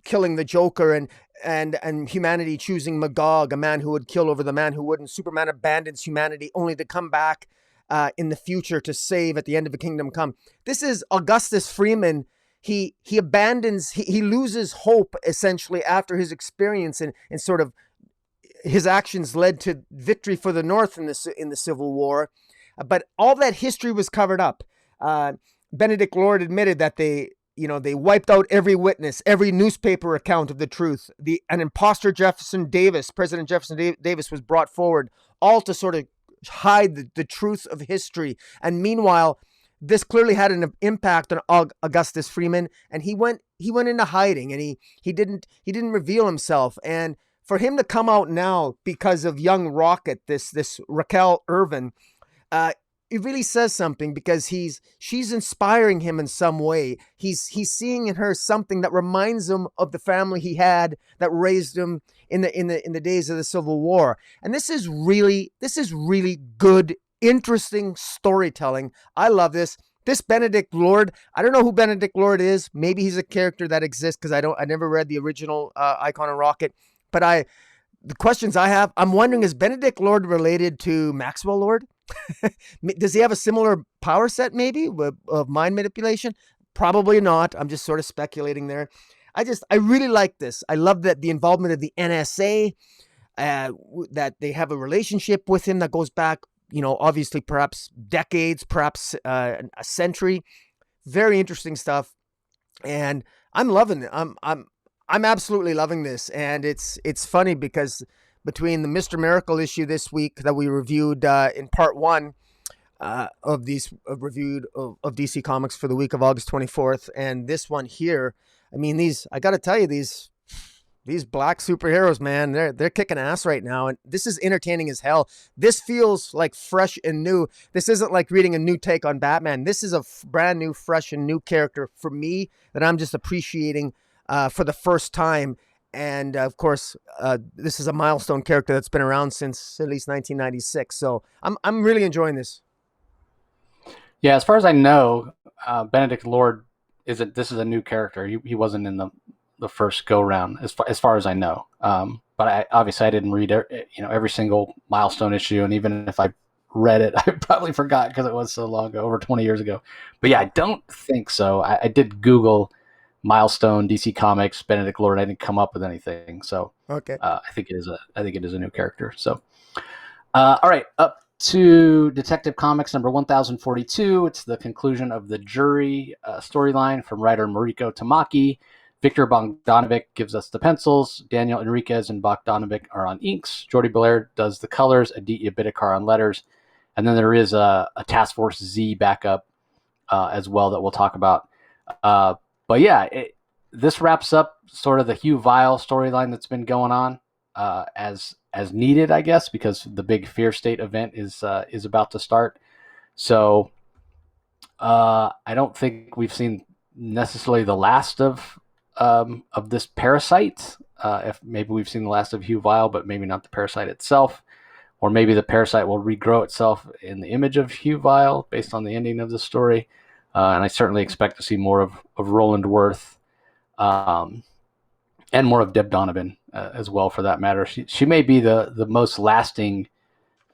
killing the Joker, and humanity choosing Magog, a man who would kill over the man who wouldn't. Superman abandons humanity only to come back in the future to save at the end of a Kingdom Come. This is Augustus Freeman. He loses hope essentially after his experience, and sort of his actions led to victory for the North in the Civil War. But all that history was covered up. Benedict Lord admitted that they wiped out every witness, every newspaper account of the truth. An imposter President Jefferson Davis was brought forward, all to sort of hide the truth of history. And meanwhile, this clearly had an impact on Augustus Freeman, and he went into hiding, and he didn't reveal himself. And for him to come out now because of young Rocket, this Raquel Irvin, it really says something, because she's inspiring him in some way. He's seeing in her something that reminds him of the family he had that raised him in the days of the Civil War. And this is really good, interesting storytelling. I love this. This Benedict Lord, I don't know who Benedict Lord is. Maybe he's a character that exists, because I never read the original Icon and Rocket. But the questions I have, I'm wondering, is Benedict Lord related to Maxwell Lord? Does he have a similar power set, maybe, of mind manipulation? Probably not. I'm just sort of speculating there. I really like this. I love that the involvement of the NSA, that they have a relationship with him that goes back, obviously perhaps decades, perhaps a century. Very interesting stuff, and I'm loving it. I'm absolutely loving this, and it's funny because between the Mr. Miracle issue this week that we reviewed in part 1 of DC Comics for the week of August 24th, and this one here, I mean, I got to tell you, these black superheroes, man, they're kicking ass right now, and this is entertaining as hell. This feels like fresh and new. This isn't like reading a new take on Batman. This is a brand new, fresh and new character for me that I'm just appreciating for the first time. And of course, this is a milestone character that's been around since at least 1996. So I'm really enjoying this. Yeah, as far as I know, Benedict Lord this is a new character. He wasn't in the first go round as far as I know. But I didn't read every single milestone issue, and even if I read it, I probably forgot because it was so long ago, over 20 years ago. But yeah, I don't think so. I did Google milestone DC Comics Benedict Lord. I didn't come up with anything. So okay, I think it is a new character. So all right, up to Detective Comics number 1042. It's the conclusion of the Jury storyline from writer Marika Tamaki. Victor Bogdanovic gives us the pencils. Daniel Enriquez and Bogdanovic are on inks. Jordi Belair does the colors. Aditya Bidikar on letters. And then there is a Task Force Z backup as well that we'll talk about. But yeah, this wraps up sort of the Hugh Vile storyline that's been going on as needed, I guess, because the big Fear State event is about to start. So I don't think we've seen necessarily the last of this parasite. If maybe we've seen the last of Hugh Vile, but maybe not the parasite itself, or maybe the parasite will regrow itself in the image of Hugh Vile based on the ending of the story. And I certainly expect to see more of Roland Worth, and more of Deb Donovan as well, for that matter. She may be the most lasting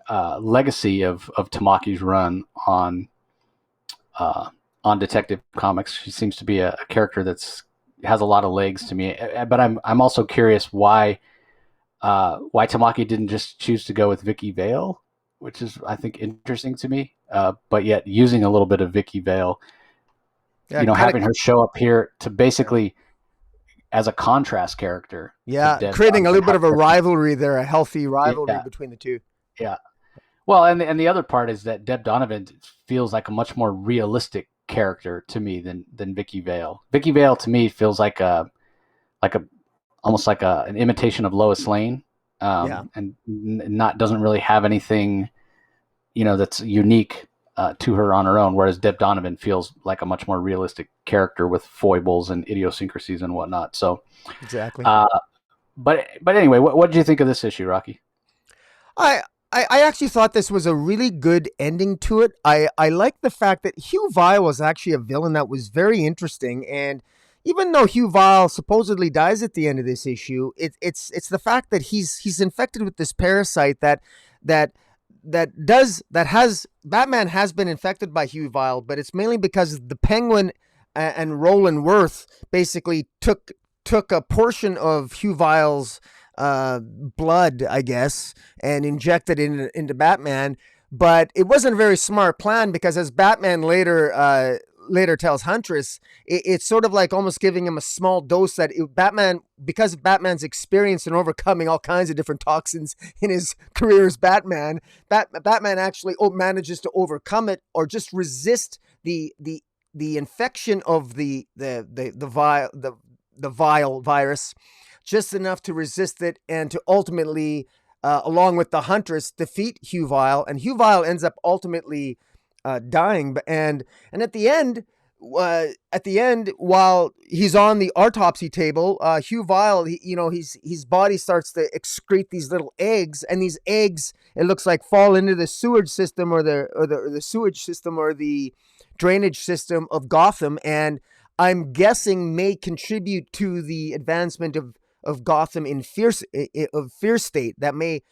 legacy of Tamaki's run on Detective Comics. She seems to be a character has a lot of legs to me. But I'm also curious why Tamaki didn't just choose to go with Vicky Vale, which is, I think, interesting to me. But yet using a little bit of Vicky Vale, having her show up here to basically as a contrast character. Yeah, creating a little bit of a rivalry there, a healthy rivalry between the two. Yeah. Well, and the other part is that Deb Donovan feels like a much more realistic character to me than Vicky Vale. Vicky Vale to me feels like almost like an imitation of Lois Lane, and doesn't really have anything, that's unique to her on her own. Whereas Deb Donovan feels like a much more realistic character with foibles and idiosyncrasies and whatnot. So exactly. But anyway, what did you think of this issue, Rocky? I actually thought this was a really good ending to it. I like the fact that Hugh Vile was actually a villain that was very interesting. And even though Hugh Vile supposedly dies at the end of this issue, it's the fact that he's infected with this parasite Batman has been infected by Hugh Vile, but it's mainly because the Penguin and Roland Worth basically took a portion of Hugh Vile's blood, I guess, and injected it into Batman. But it wasn't a very smart plan, because as Batman later tells Huntress, it's sort of like almost giving him a small dose because of Batman's experience in overcoming all kinds of different toxins in his career as Batman, Batman actually manages to overcome it, or just resist the infection of the vile virus just enough to resist it, and to ultimately, along with the Huntress, defeat Hugh Vile. And Hugh Vile ends up ultimately dying. And at the end, while he's on the autopsy table, Hugh Vile, his body starts to excrete these little eggs, and these eggs, it looks like, fall into the sewage system or the sewage system or the drainage system of Gotham, and I'm guessing may contribute to the advancement of Gotham in fear state, that may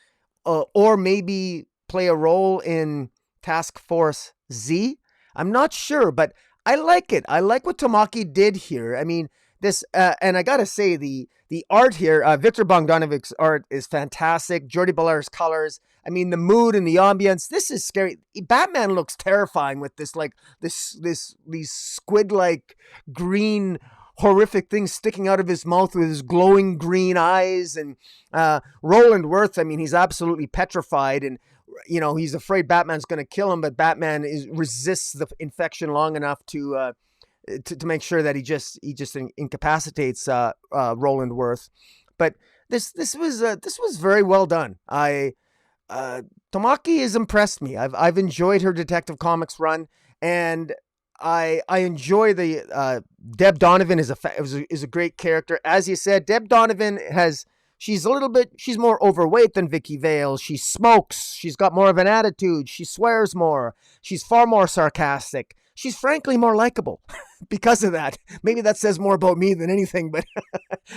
or maybe play a role in Task Force Z. I'm not sure, but I like it. I like what Tamaki did here. I mean, this and I gotta say the art here, Victor Bogdanovic's art is fantastic. Jordi Belaire's colors. I mean, the mood and the ambience. This is scary. Batman looks terrifying with these squid-like green horrific things sticking out of his mouth with his glowing green eyes. And Roland Worth, I mean, he's absolutely petrified, and he's afraid Batman's going to kill him, but Batman resists the infection long enough to make sure that he just incapacitates Roland Worth. But this was very well done. Tamaki has impressed me. I've enjoyed her Detective Comics run, and I enjoy the Deb Donovan is a great character. As you said, Deb Donovan she's more overweight than Vicky Vale. She smokes. She's got more of an attitude. She swears more. She's far more sarcastic. She's frankly more likable because of that. Maybe that says more about me than anything, but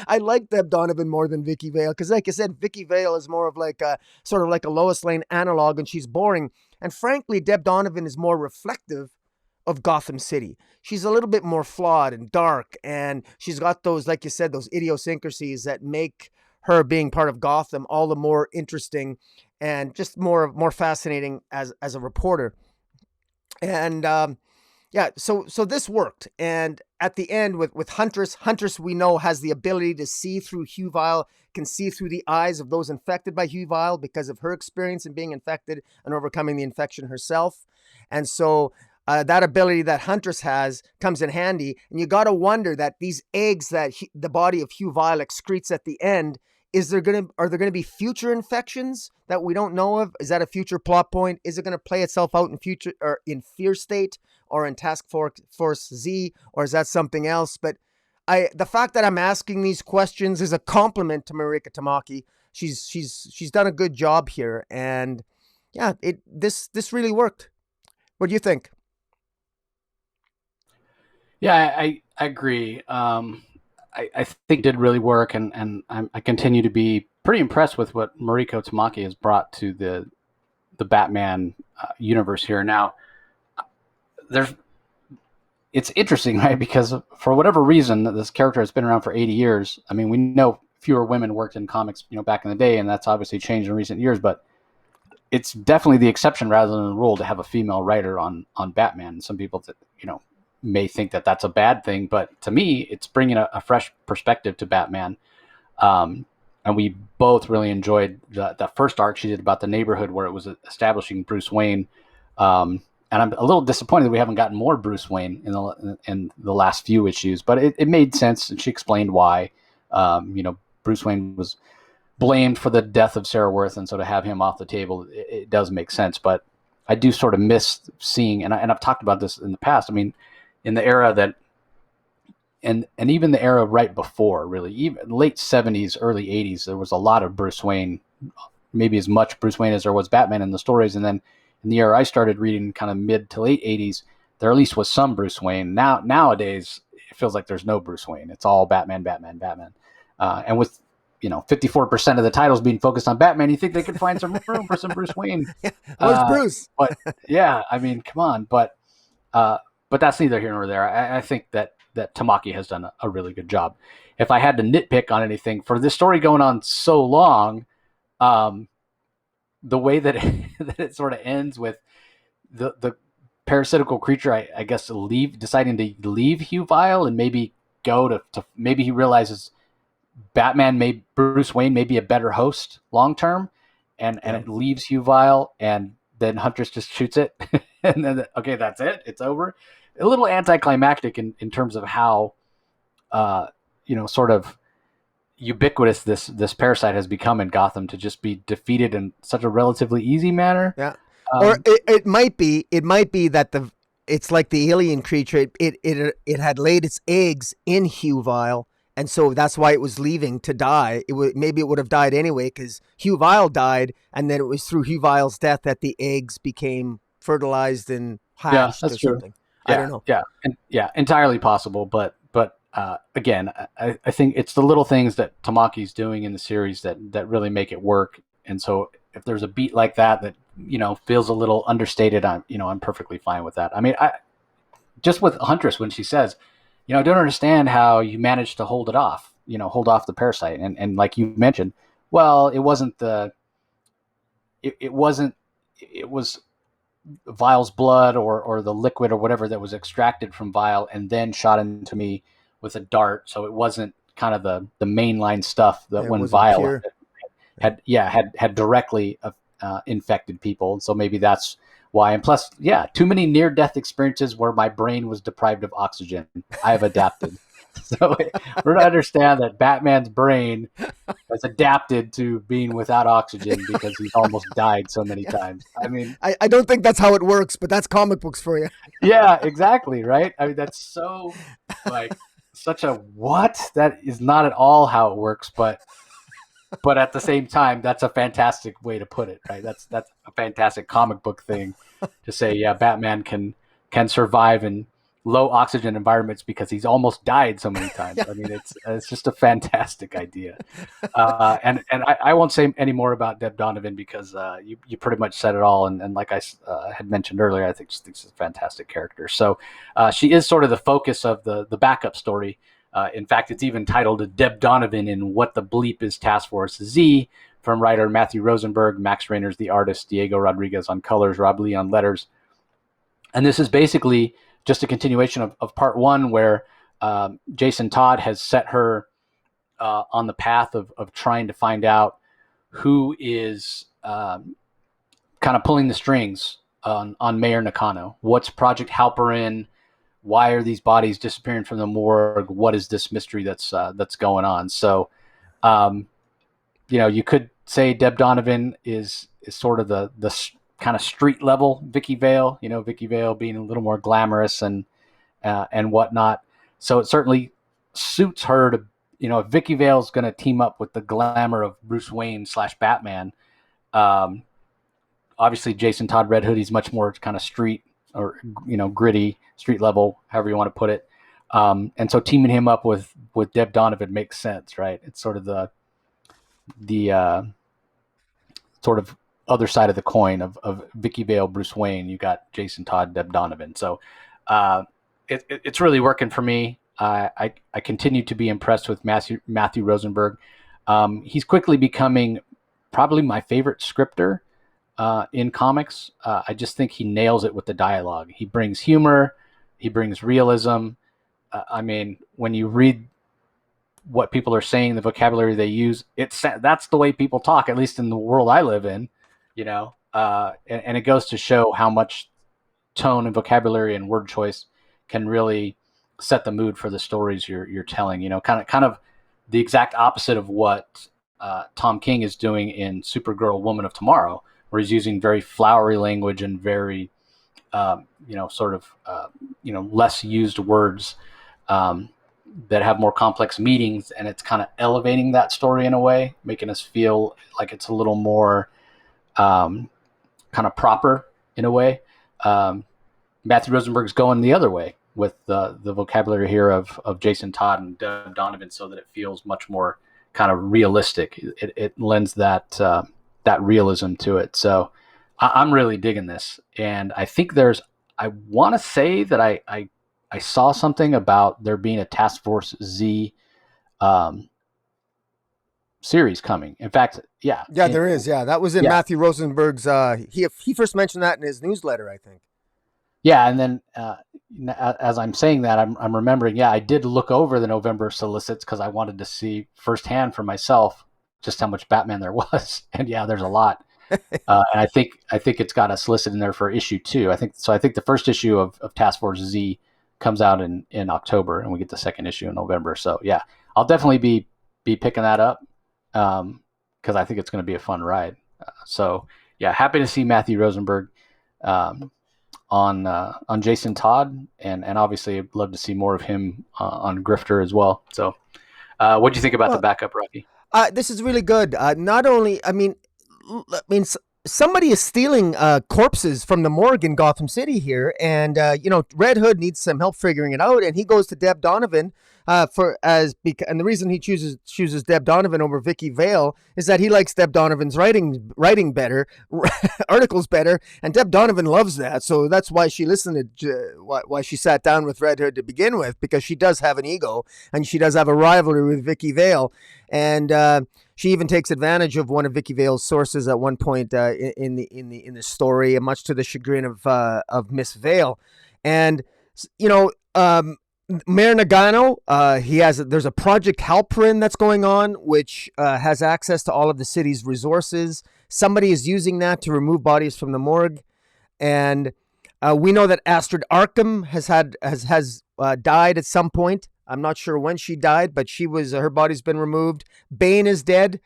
I like Deb Donovan more than Vicky Vale because, like I said, Vicky Vale is more of sort of like a Lois Lane analog, and she's boring. And frankly, Deb Donovan is more reflective of Gotham City. She's a little bit more flawed and dark, and she's got those, like you said, those idiosyncrasies that make her being part of Gotham all the more interesting and just more fascinating as a reporter. And so this worked. And at the end with Huntress, we know, has the ability to see through Hugh Vile, can see through the eyes of those infected by Hugh Vile because of her experience in being infected and overcoming the infection herself. And so that ability that Huntress has comes in handy. And you got to wonder that these eggs that the body of Hugh Vile excretes at the end, are there going to be future infections that we don't know of? Is that a future plot point? Is it going to play itself out in future, or in Fear State, or in Task Force Z, or is that something else? But the fact that I'm asking these questions is a compliment to Marika Tamaki. She's done a good job here, and yeah, this really worked. What do you think? Yeah, I agree. I think it did really work, and I continue to be pretty impressed with what Mariko Tamaki has brought to the Batman universe here. Now, it's interesting, right? Because for whatever reason, this character has been around for 80 years. I mean, we know fewer women worked in comics, back in the day, and that's obviously changed in recent years. But it's definitely the exception rather than the rule to have a female writer on Batman. Some people that may think that that's a bad thing, but to me, it's bringing a fresh perspective to Batman. And we both really enjoyed the first arc she did about the neighborhood where it was establishing Bruce Wayne. And I'm a little disappointed that we haven't gotten more Bruce Wayne in the last few issues, but it made sense, and she explained why. Bruce Wayne was blamed for the death of Sarah Worth, and so to have him off the table, it does make sense. But I do sort of miss seeing, and I've talked about this in the past. I mean, in the era that, and even the era right before, really, even late 70s, early 80s, there was a lot of Bruce Wayne, maybe as much Bruce Wayne as there was Batman in the stories. And then in the era I started reading, kind of mid to late 80s, there at least was some Bruce Wayne. Nowadays, it feels like there's no Bruce Wayne. It's all Batman. And with 54% of the titles being focused on Batman, you think they could find some room for some Bruce Wayne. Where's Bruce? But yeah, I mean, come on. But that's neither here nor there. I think that Tamaki has done a really good job. If I had to nitpick on anything for this story going on so long, the way that it sort of ends with the parasitical creature, I guess, deciding to leave Hugh Vile and maybe go to maybe he realizes Bruce Wayne may be a better host long term, and it leaves Hugh Vile, and then Huntress just shoots it, and then okay, that's it, it's over. A little anticlimactic in terms of how sort of ubiquitous this parasite has become in Gotham, to just be defeated in such a relatively easy manner. Yeah. Or it might be that it's like the alien creature. It had laid its eggs in Hugh Vile, and so that's why it was leaving to die. Maybe it would have died anyway because Hugh Vile died, and then it was through Hugh Vile's death that the eggs became fertilized and hatched or something. Yeah, I don't know. Yeah, entirely possible. But again, I think it's the little things that Tamaki's doing in the series that really make it work. And so if there's a beat like that feels a little understated, I'm perfectly fine with that. I mean, just with Huntress, when she says, I don't understand how you managed to hold it off. Hold off the parasite. And like you mentioned, well, it wasn't the it wasn't it was Vile's blood or the liquid or whatever that was extracted from Vile and then shot into me with a dart. So it wasn't kind of the mainline stuff that when Vile had directly infected people. So maybe that's why. And plus, too many near-death experiences where my brain was deprived of oxygen. I have adapted. So we're to understand that Batman's brain has adapted to being without oxygen because he's almost died so many times. I mean, I don't think that's how it works, but that's comic books for you. Yeah, exactly. Right. I mean, that's so such a what? That is not at all how it works, but at the same time, that's a fantastic way to put it. Right. That's a fantastic comic book thing to say. Yeah, Batman can survive in low oxygen environments because he's almost died so many times. I mean, it's just a fantastic idea. And I won't say any more about Deb Donovan because you pretty much said it all. And like I had mentioned earlier, I think she's a fantastic character. So she is sort of the focus of the backup story. In fact, it's even titled Deb Donovan in What the Bleep is Task Force Z, from writer Matthew Rosenberg, Max Rainer's the artist, Diego Rodriguez on colors, Rob Lee on letters. And this is basically just a continuation of part one, where Jason Todd has set her on the path of trying to find out who is kind of pulling the strings on Mayor Nakano. What's Project Halperin? Why are these bodies disappearing from the morgue? What is this mystery that's going on? So, you could say Deb Donovan is sort of the kind of street level Vicky Vale, Vicky Vale being a little more glamorous and whatnot. So it certainly suits her to, if Vicky Vale's going to team up with the glamour of Bruce Wayne / Batman, obviously Jason Todd Red Hoodie's much more kind of street or, gritty, street level, however you want to put it. And so teaming him up with Deb Donovan makes sense, right? It's sort of the sort of other side of the coin of Vicky Vale, Bruce Wayne. You got Jason Todd, Deb Donovan. So it's really working for me. I continue to be impressed with Matthew Rosenberg. He's quickly becoming probably my favorite scripter in comics. I just think he nails it with the dialogue. He brings humor. He brings realism. I mean, when you read what people are saying, the vocabulary they use, that's the way people talk, at least in the world I live in, and it goes to show how much tone and vocabulary and word choice can really set the mood for the stories you're telling, kind of the exact opposite of what Tom King is doing in Supergirl Woman of Tomorrow, where he's using very flowery language and very, less used words that have more complex meanings, and it's kind of elevating that story in a way, making us feel like it's a little more kind of proper in a way. Matthew Rosenberg's going the other way with the vocabulary here of Jason Todd and Deb Donovan, so that it feels much more kind of realistic. It lends that realism to it. So I'm really digging this, and I think I want to say that I saw something about there being a Task Force Z series coming. In fact, there is. Yeah, that was in Matthew Rosenberg's. He first mentioned that in his newsletter, I think. Yeah, and then as I'm saying that, I'm remembering. Yeah, I did look over the November solicits because I wanted to see firsthand for myself just how much Batman there was, and there's a lot. And I think it's got a solicit in there for issue 2. I think the first issue of Task Force Z comes out in October, and we get the second issue in November. So I'll definitely be picking that up because I think it's going to be a fun ride. Happy to see Matthew Rosenberg on Jason Todd, and obviously I'd love to see more of him on Grifter as well. So what do you think about the backup, Rocky? This is really good. Not only, somebody is stealing corpses from the morgue in Gotham City here, and Red Hood needs some help figuring it out, and he goes to Deb Donovan, and the reason he chooses Deb Donovan over Vicky Vale is that he likes Deb Donovan's writing better, articles better, and Deb Donovan loves that. So that's why she listened to why she sat down with Red Hood to begin with, because she does have an ego and she does have a rivalry with Vicky Vale, and she even takes advantage of one of Vicky Vale's sources at one point in the story, and much to the chagrin of Miss Vale. And Mayor Nagano, there's a Project Halperin that's going on, which has access to all of the city's resources. Somebody is using that to remove bodies from the morgue, and we know that Astrid Arkham has died at some point. I'm not sure when she died, but her body's been removed. Bane is dead.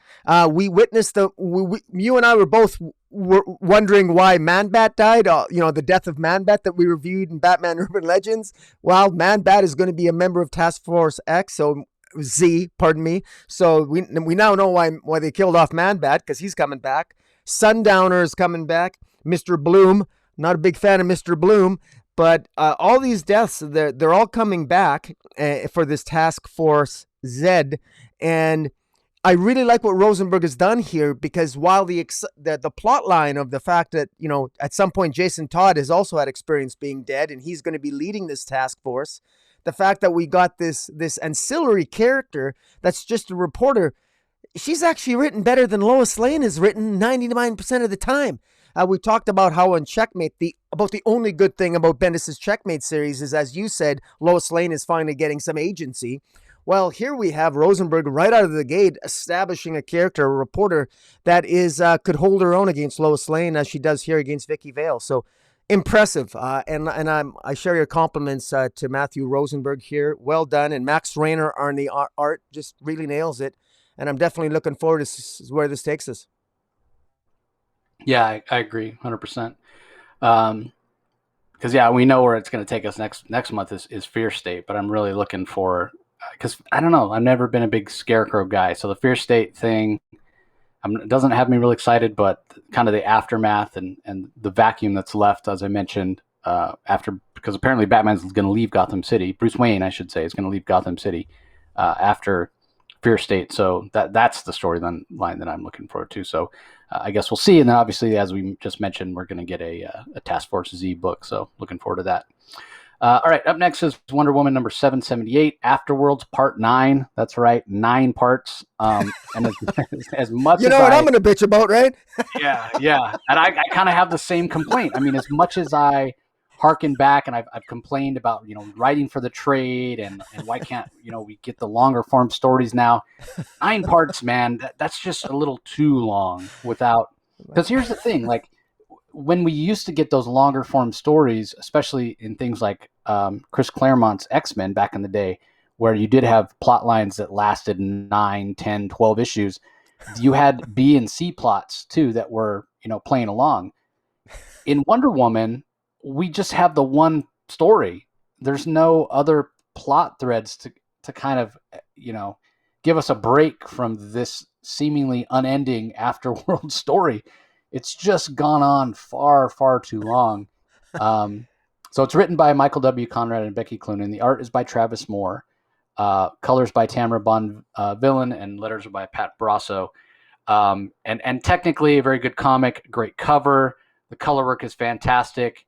We witnessed you and I were both wondering why Man-Bat died. The death of Man-Bat that we reviewed in Batman Urban Legends. Well, Man-Bat is going to be a member of Task Force X, so Z, pardon me. So we now know why they killed off Man-Bat, because he's coming back. Sundowner is coming back. Mr. Bloom, not a big fan of Mr. Bloom. But all these deaths, they're all coming back for this Task Force Z. And I really like what Rosenberg has done here, because while the plot line of the fact that, at some point Jason Todd has also had experience being dead and he's going to be leading this task force, the fact that we got this ancillary character that's just a reporter, she's actually written better than Lois Lane is written 99% of the time. We talked about how on Checkmate, the only good thing about Bendis' Checkmate series is, as you said, Lois Lane is finally getting some agency. Well, here we have Rosenberg right out of the gate establishing a character, a reporter that could hold her own against Lois Lane, as she does here against Vicky Vale. So impressive. And I share your compliments to Matthew Rosenberg here. Well done. And Max Rayner on the art just really nails it. And I'm definitely looking forward to where this takes us. Yeah, I agree 100%. Because we know where it's going to take us next month is Fear State, but I'm really looking for, because I don't know, I've never been a big Scarecrow guy, so the Fear State thing doesn't have me really excited, but kind of the aftermath and the vacuum that's left, as I mentioned, because apparently Batman's going to leave Gotham City. Bruce Wayne, I should say, is going to leave Gotham City after Fear State, so that's the storyline that I'm looking forward to. So I guess we'll see, and then obviously, as we just mentioned, we're going to get a Task Force Z book, so looking forward to that. All right, up next is Wonder Woman number 778, Afterworlds Part 9. That's right, 9 parts. And as much you know as what I'm going to bitch about, right? yeah, and I kind of have the same complaint. I mean, as much as I harken back and I've complained about writing for the trade and why can't we get the longer form stories now. 9 parts, man, that's just a little too long because here's the thing, like when we used to get those longer form stories, especially in things like Chris Claremont's X-Men back in the day, where you did have plot lines that lasted 9, 10, 12 issues, you had B and C plots too that were playing along. In Wonder Woman, we just have the one story. There's no other plot threads to kind of, give us a break from this seemingly unending afterworld story. It's just gone on far, far too long. So it's written by Michael W. Conrad and Becky Cloonan. The art is by Travis Moore. Colors by Tamara Bonvillain, and letters are by Pat Brasso. And technically a very good comic, great cover. The color work is fantastic.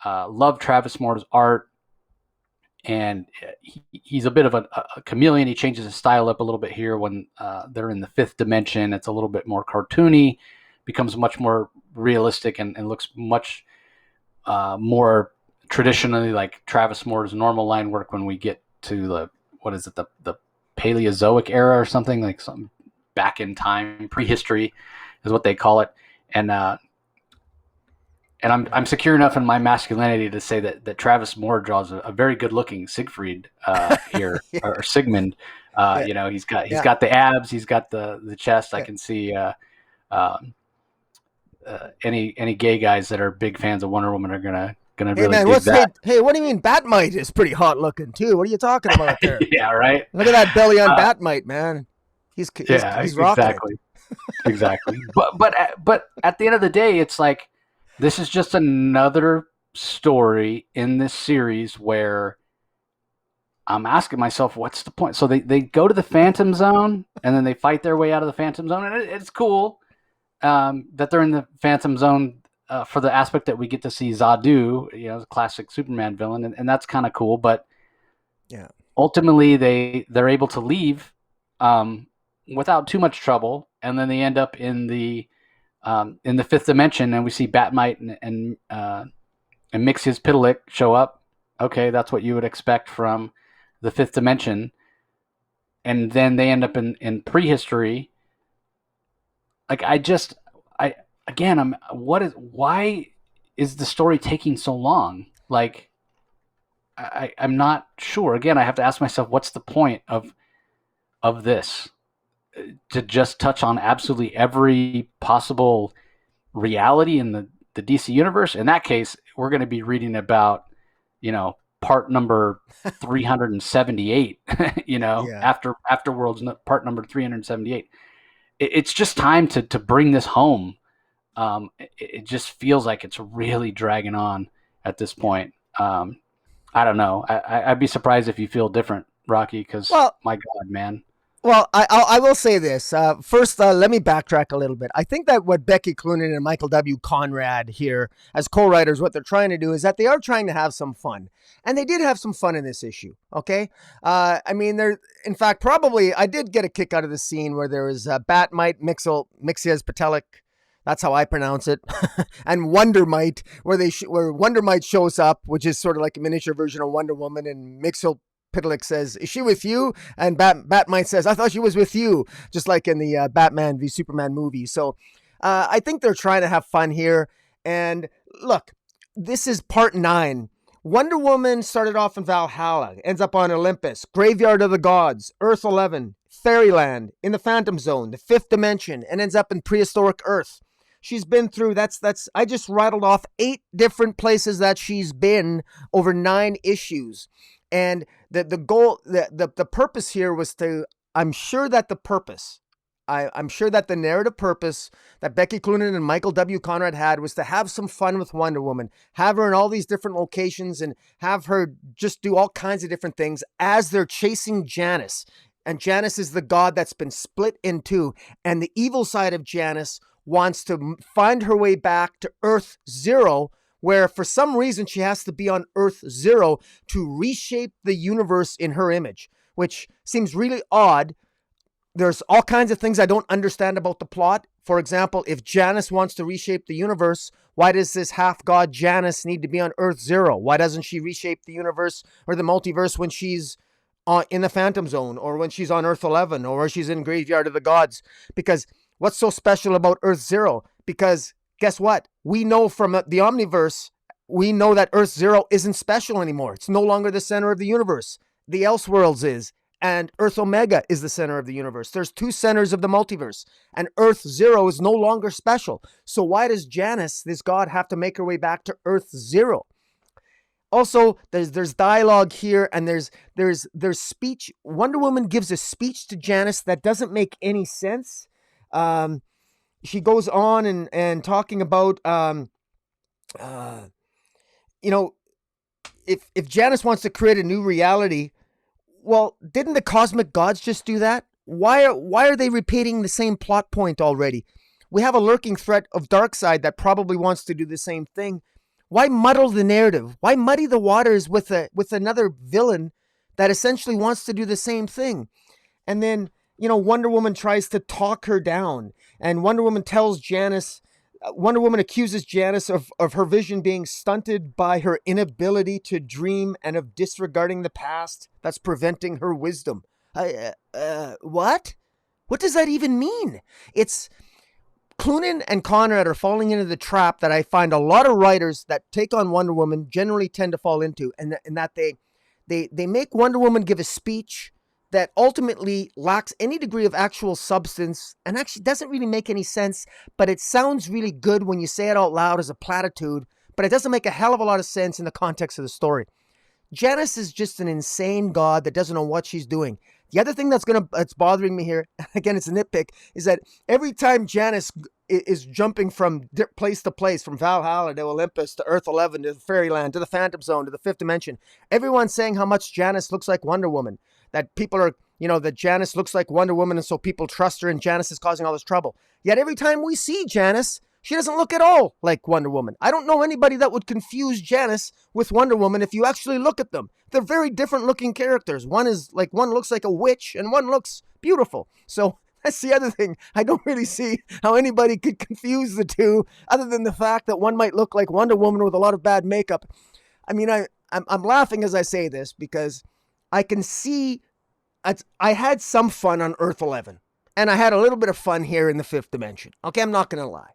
Love Travis Moore's art, and he's a bit of a chameleon. He changes his style up a little bit here when they're in the 5th dimension. It's a little bit more cartoony, becomes much more realistic, and looks much more traditionally like Travis Moore's normal line work when we get to the Paleozoic era or something, like some back in time, prehistory is what they call it. And I'm secure enough in my masculinity to say that Travis Moore draws a very good looking Siegfried here, Yeah. or Sigmund. He's got the abs, he's got the chest. I can see any gay guys that are big fans of Wonder Woman are gonna really dig that. Hey, what do you mean? Batmite is pretty hot looking too. What are you talking about there? Yeah, right. Look at that belly on Batmite, man. He's rocking exactly, exactly. But at the end of the day, it's like this is just another story in this series where I'm asking myself, what's the point? So they go to the Phantom Zone, and then they fight their way out of the Phantom Zone, and it's cool that they're in the Phantom Zone for the aspect that we get to see Zadu, the classic Superman villain, and that's kind of cool. But yeah, ultimately, they're able to leave without too much trouble, and then they end up in the fifth dimension, and we see Batmite and Mxyzptlk show up. Okay, that's what you would expect from the fifth dimension, and then they end up in prehistory. Like why is the story taking so long? Like I'm not sure. Again, I have to ask myself, what's the point of this? To just touch on absolutely every possible reality in the DC universe? In that case, we're going to be reading about, part number 378, yeah. after Worlds part number 378. It's just time to bring this home. It just feels like it's really dragging on at this point. I don't know. I'd be surprised if you feel different, Rocky, because Well, my God, man. Well, I will say this. First, let me backtrack a little bit. I think that what Becky Cloonan and Michael W. Conrad here as co-writers, what they're trying to do is that they are trying to have some fun. And they did have some fun in this issue, okay? I mean, in fact, probably, I did get a kick out of the scene where there was Batmite, Mxyzptlk, that's how I pronounce it, and Wondermite, where Wondermite shows up, which is sort of like a miniature version of Wonder Woman, and Mxyzptlk says, "Is she with you?" And Batmite says, "I thought she was with you," just like in the Batman v Superman movie. So I think they're trying to have fun here. And look, this is part 9. Wonder Woman started off in Valhalla, ends up on Olympus, Graveyard of the Gods, Earth 11, Fairyland, in the Phantom Zone, the 5th dimension, and ends up in prehistoric Earth. She's been through, I just rattled off 8 different places that she's been over 9 issues. And the goal, the purpose here was I'm sure that the narrative purpose that Becky Cloonan and Michael W. Conrad had was to have some fun with Wonder Woman, have her in all these different locations and have her just do all kinds of different things as they're chasing Janus. And Janus is the god that's been split in two. And the evil side of Janus wants to find her way back to Earth Zero, where for some reason she has to be on Earth Zero to reshape the universe in her image, which seems really odd. There's all kinds of things I don't understand about the plot. For example, if Janus wants to reshape the universe, why does this half-god Janus need to be on Earth Zero? Why doesn't she reshape the universe or the multiverse when she's in the Phantom Zone, or when she's on Earth 11, or when she's in Graveyard of the Gods? Because what's so special about Earth Zero? Because guess what? We know from the Omniverse, we know that Earth Zero isn't special anymore. It's no longer the center of the universe. The Elseworlds is, and Earth Omega is the center of the universe. There's 2 centers of the multiverse, and Earth Zero is no longer special. So why does Janus, this god, have to make her way back to Earth Zero? Also, there's dialogue here, and there's speech. Wonder Woman gives a speech to Janus that doesn't make any sense. She goes on and talking about, if Janus wants to create a new reality, well, didn't the cosmic gods just do that? Why are they repeating the same plot point already? We have a lurking threat of Darkseid that probably wants to do the same thing. Why muddle the narrative? Why muddy the waters with another villain that essentially wants to do the same thing? And then, Wonder Woman tries to talk her down, and Wonder Woman accuses Janus of her vision being stunted by her inability to dream and of disregarding the past that's preventing her wisdom. What? What does that even mean? It's Cloonan and Conrad are falling into the trap that I find a lot of writers that take on Wonder Woman generally tend to fall into, and that they make Wonder Woman give a speech that ultimately lacks any degree of actual substance and actually doesn't really make any sense, but it sounds really good when you say it out loud as a platitude, but it doesn't make a hell of a lot of sense in the context of the story. Janus is just an insane god that doesn't know what she's doing. The other thing that's bothering me here, again, it's a nitpick, is that every time Janice is jumping from place to place, from Valhalla to Olympus to Earth 11 to Fairyland to the Phantom Zone to the Fifth Dimension, everyone's saying how much Janice looks like Wonder Woman. That people are, that Janice looks like Wonder Woman, and so people trust her, and Janice is causing all this trouble. Yet every time we see Janice, she doesn't look at all like Wonder Woman. I don't know anybody that would confuse Janice with Wonder Woman if you actually look at them. They're very different looking characters. One looks like a witch and one looks beautiful. So that's the other thing. I don't really see how anybody could confuse the two, other than the fact that one might look like Wonder Woman with a lot of bad makeup. I mean, I'm laughing as I say this because I can see I had some fun on Earth 11, and I had a little bit of fun here in the Fifth Dimension. Okay, I'm not going to lie.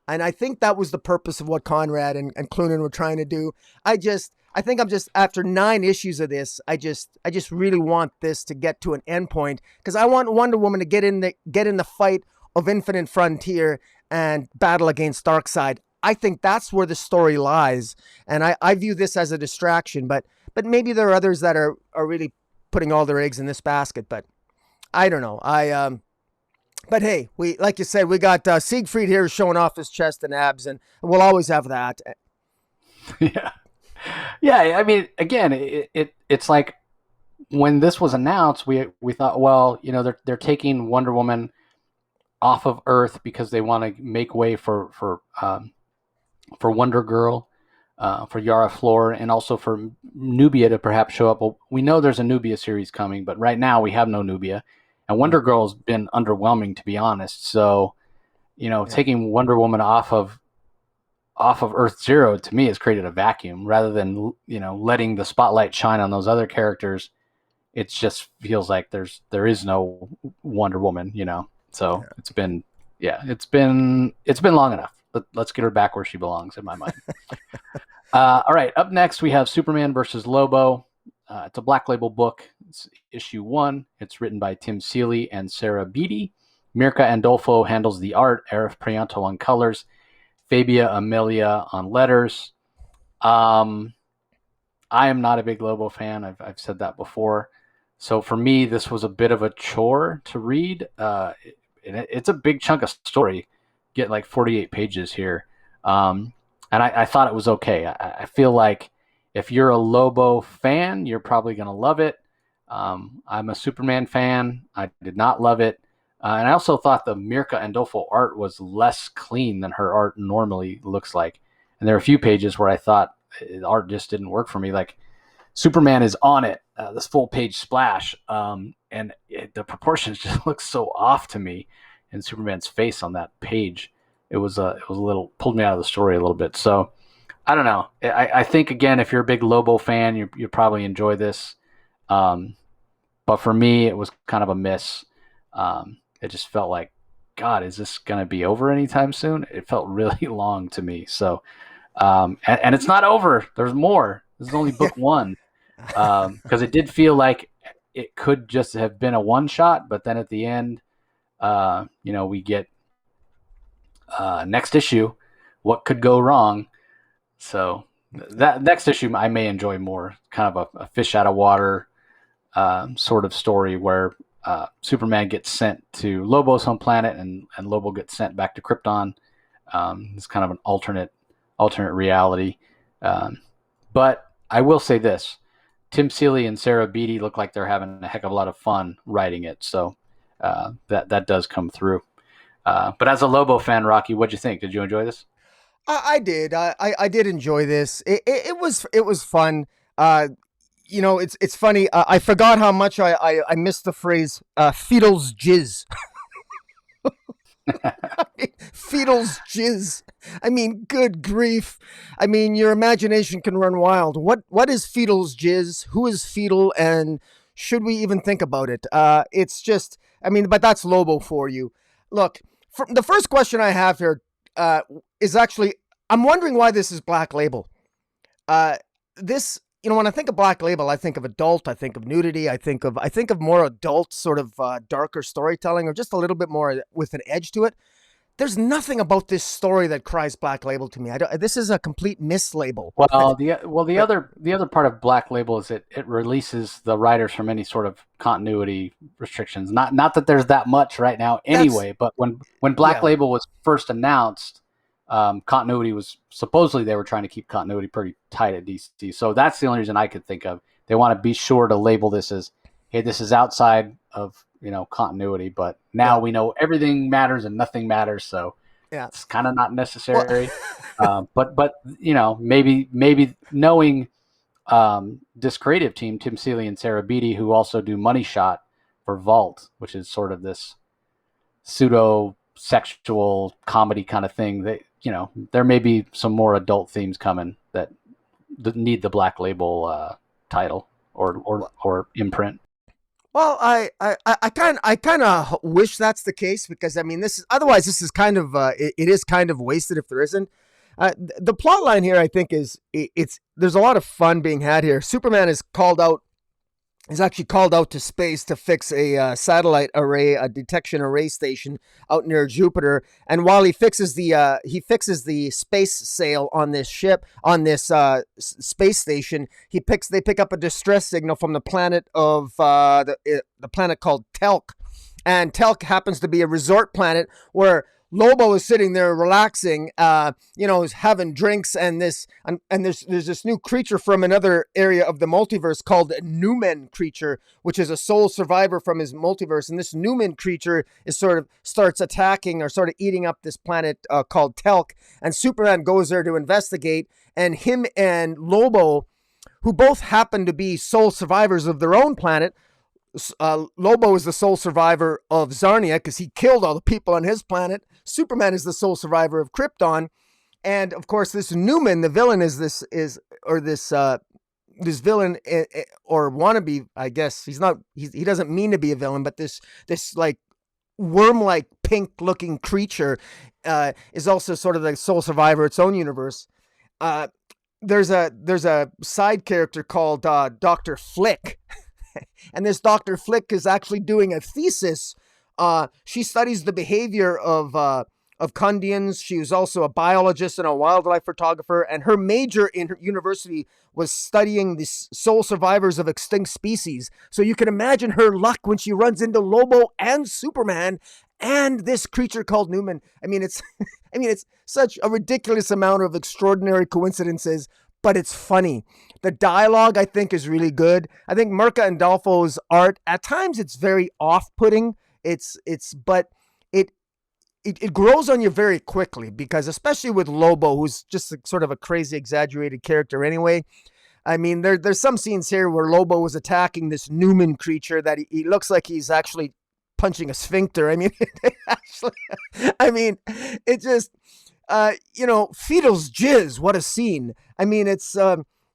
And I think that was the purpose of what Conrad and Cloonan were trying to do. I think I'm just, after 9 issues of this, I just really want this to get to an end point, because I want Wonder Woman to get in the fight of Infinite Frontier and battle against Darkseid. I think that's where the story lies, and I view this as a distraction, but maybe there are others that are really putting all their eggs in this basket, but I don't know. But hey, like you said, we got Siegfried here showing off his chest and abs, and we'll always have that. Yeah. I mean, again, it's like when this was announced, we thought, well, they're taking Wonder Woman off of Earth because they want to make way for Wonder Girl, for Yara Flor, and also for Nubia to perhaps show up. Well, we know there's a Nubia series coming, but right now we have no Nubia. And Wonder Girl's been underwhelming, to be honest. So, taking Wonder Woman off of Earth Zero, to me, has created a vacuum rather than, letting the spotlight shine on those other characters. It just feels like there is no Wonder Woman, So it's been long enough. Let's get her back where she belongs, in my mind. All right. Up next, we have Superman versus Lobo. It's a Black Label book. It's issue 1. It's written by Tim Seeley and Sarah Beattie. Mirka Andolfo handles the art. Arif Prianto on colors. Fabia Amelia on letters. I am not a big Lobo fan. I've said that before. So for me, this was a bit of a chore to read. It's a big chunk of story. Get like 48 pages here. And I thought it was okay. I feel like if you're a Lobo fan, you're probably going to love it. I'm a Superman fan. I did not love it. And I also thought the Mirka Andolfo art was less clean than her art normally looks like. And there are a few pages where I thought the art just didn't work for me. Like Superman is on it, this full page splash. And the proportions just look so off to me. And Superman's face on that page, it was a little, pulled me out of the story a little bit. So I don't know. I think, again, if you're a big Lobo fan, you probably enjoy this. But for me, it was kind of a miss. It just felt like, God, is this going to be over anytime soon? It felt really long to me. So, and it's not over. There's more. This is only book 1. Because it did feel like it could just have been a one shot, but then at the end, we get next issue, what could go wrong? So that next issue I may enjoy more, kind of a fish out of water sort of story where Superman gets sent to Lobo's home planet and Lobo gets sent back to Krypton. It's kind of an alternate reality. But I will say this, Tim Seeley and Sarah Beattie look like they're having a heck of a lot of fun writing it. So that does come through. But as a Lobo fan, Rocky, what'd you think? Did you enjoy this? I did. I did enjoy this. It was fun. It's funny. I forgot how much I missed the phrase "fetal's jizz." Fetal's jizz. I mean, good grief. I mean, your imagination can run wild. What is fetal's jizz? Who is fetal? And should we even think about it? It's just, but that's Lobo for you. Look, the first question I have here is actually, I'm wondering why this is Black Label. When I think of Black Label, I think of adult, I think of nudity, I think of more adult, sort of darker storytelling, or just a little bit more with an edge to it. there's nothing about this story that cries Black Label to me. This is a complete mislabel. Well, the other part of Black Label is it releases the writers from any sort of continuity restrictions. Not that there's that much right now anyway, but when Black Label was first announced, continuity was supposedly they were trying to keep continuity pretty tight at DC. So that's the only reason I could think of. They want to be sure to label this as, hey, this is outside of continuity, but now we know everything matters and nothing matters, so it's kind of not necessary. But maybe knowing this creative team, Tim Seeley and Sarah Beattie, who also do Money Shot for Vault, which is sort of this pseudo sexual comedy kind of thing, that there may be some more adult themes coming that need the Black Label title or imprint. Well, I kind of wish that's the case, because I mean, this is kind of it is kind of wasted if there isn't. The plot line here, I think, there's a lot of fun being had here. Superman is actually called out to space to fix a satellite array, a detection array station out near Jupiter. And while he fixes the space sail on this ship, on this space station, they pick up a distress signal from the planet of the planet called Telk. And Telk happens to be a resort planet where Lobo is sitting there relaxing, is having drinks, and there's this new creature from another area of the multiverse called Newman creature, which is a sole survivor from his multiverse. And this Newman creature starts attacking or sort of eating up this planet called Telk. And Superman goes there to investigate, and him and Lobo, who both happen to be sole survivors of their own planet. Lobo is the sole survivor of Zarnia because he killed all the people on his planet. Superman is the sole survivor of Krypton, and of course, this Newman, the villain, this villain or wannabe. I guess he doesn't mean to be a villain, but this like worm-like pink-looking creature is also sort of the sole survivor of its own universe. There's a side character called Dr. Flick. And this Dr. Flick is actually doing a thesis. She studies the behavior of Kundians. She was also a biologist and a wildlife photographer. And her major in her university was studying the sole survivors of extinct species. So you can imagine her luck when she runs into Lobo and Superman and this creature called Newman. I mean, it's such a ridiculous amount of extraordinary coincidences, but it's funny. The dialogue, I think, is really good. I think Marika and Dolfo's art, at times, it's very off-putting. But it grows on you very quickly, because especially with Lobo, who's just sort of a crazy, exaggerated character anyway. I mean, there's some scenes here where Lobo was attacking this Newman creature that he looks like he's actually punching a sphincter. I mean, it just, Fetal's jizz, what a scene. I mean, it's,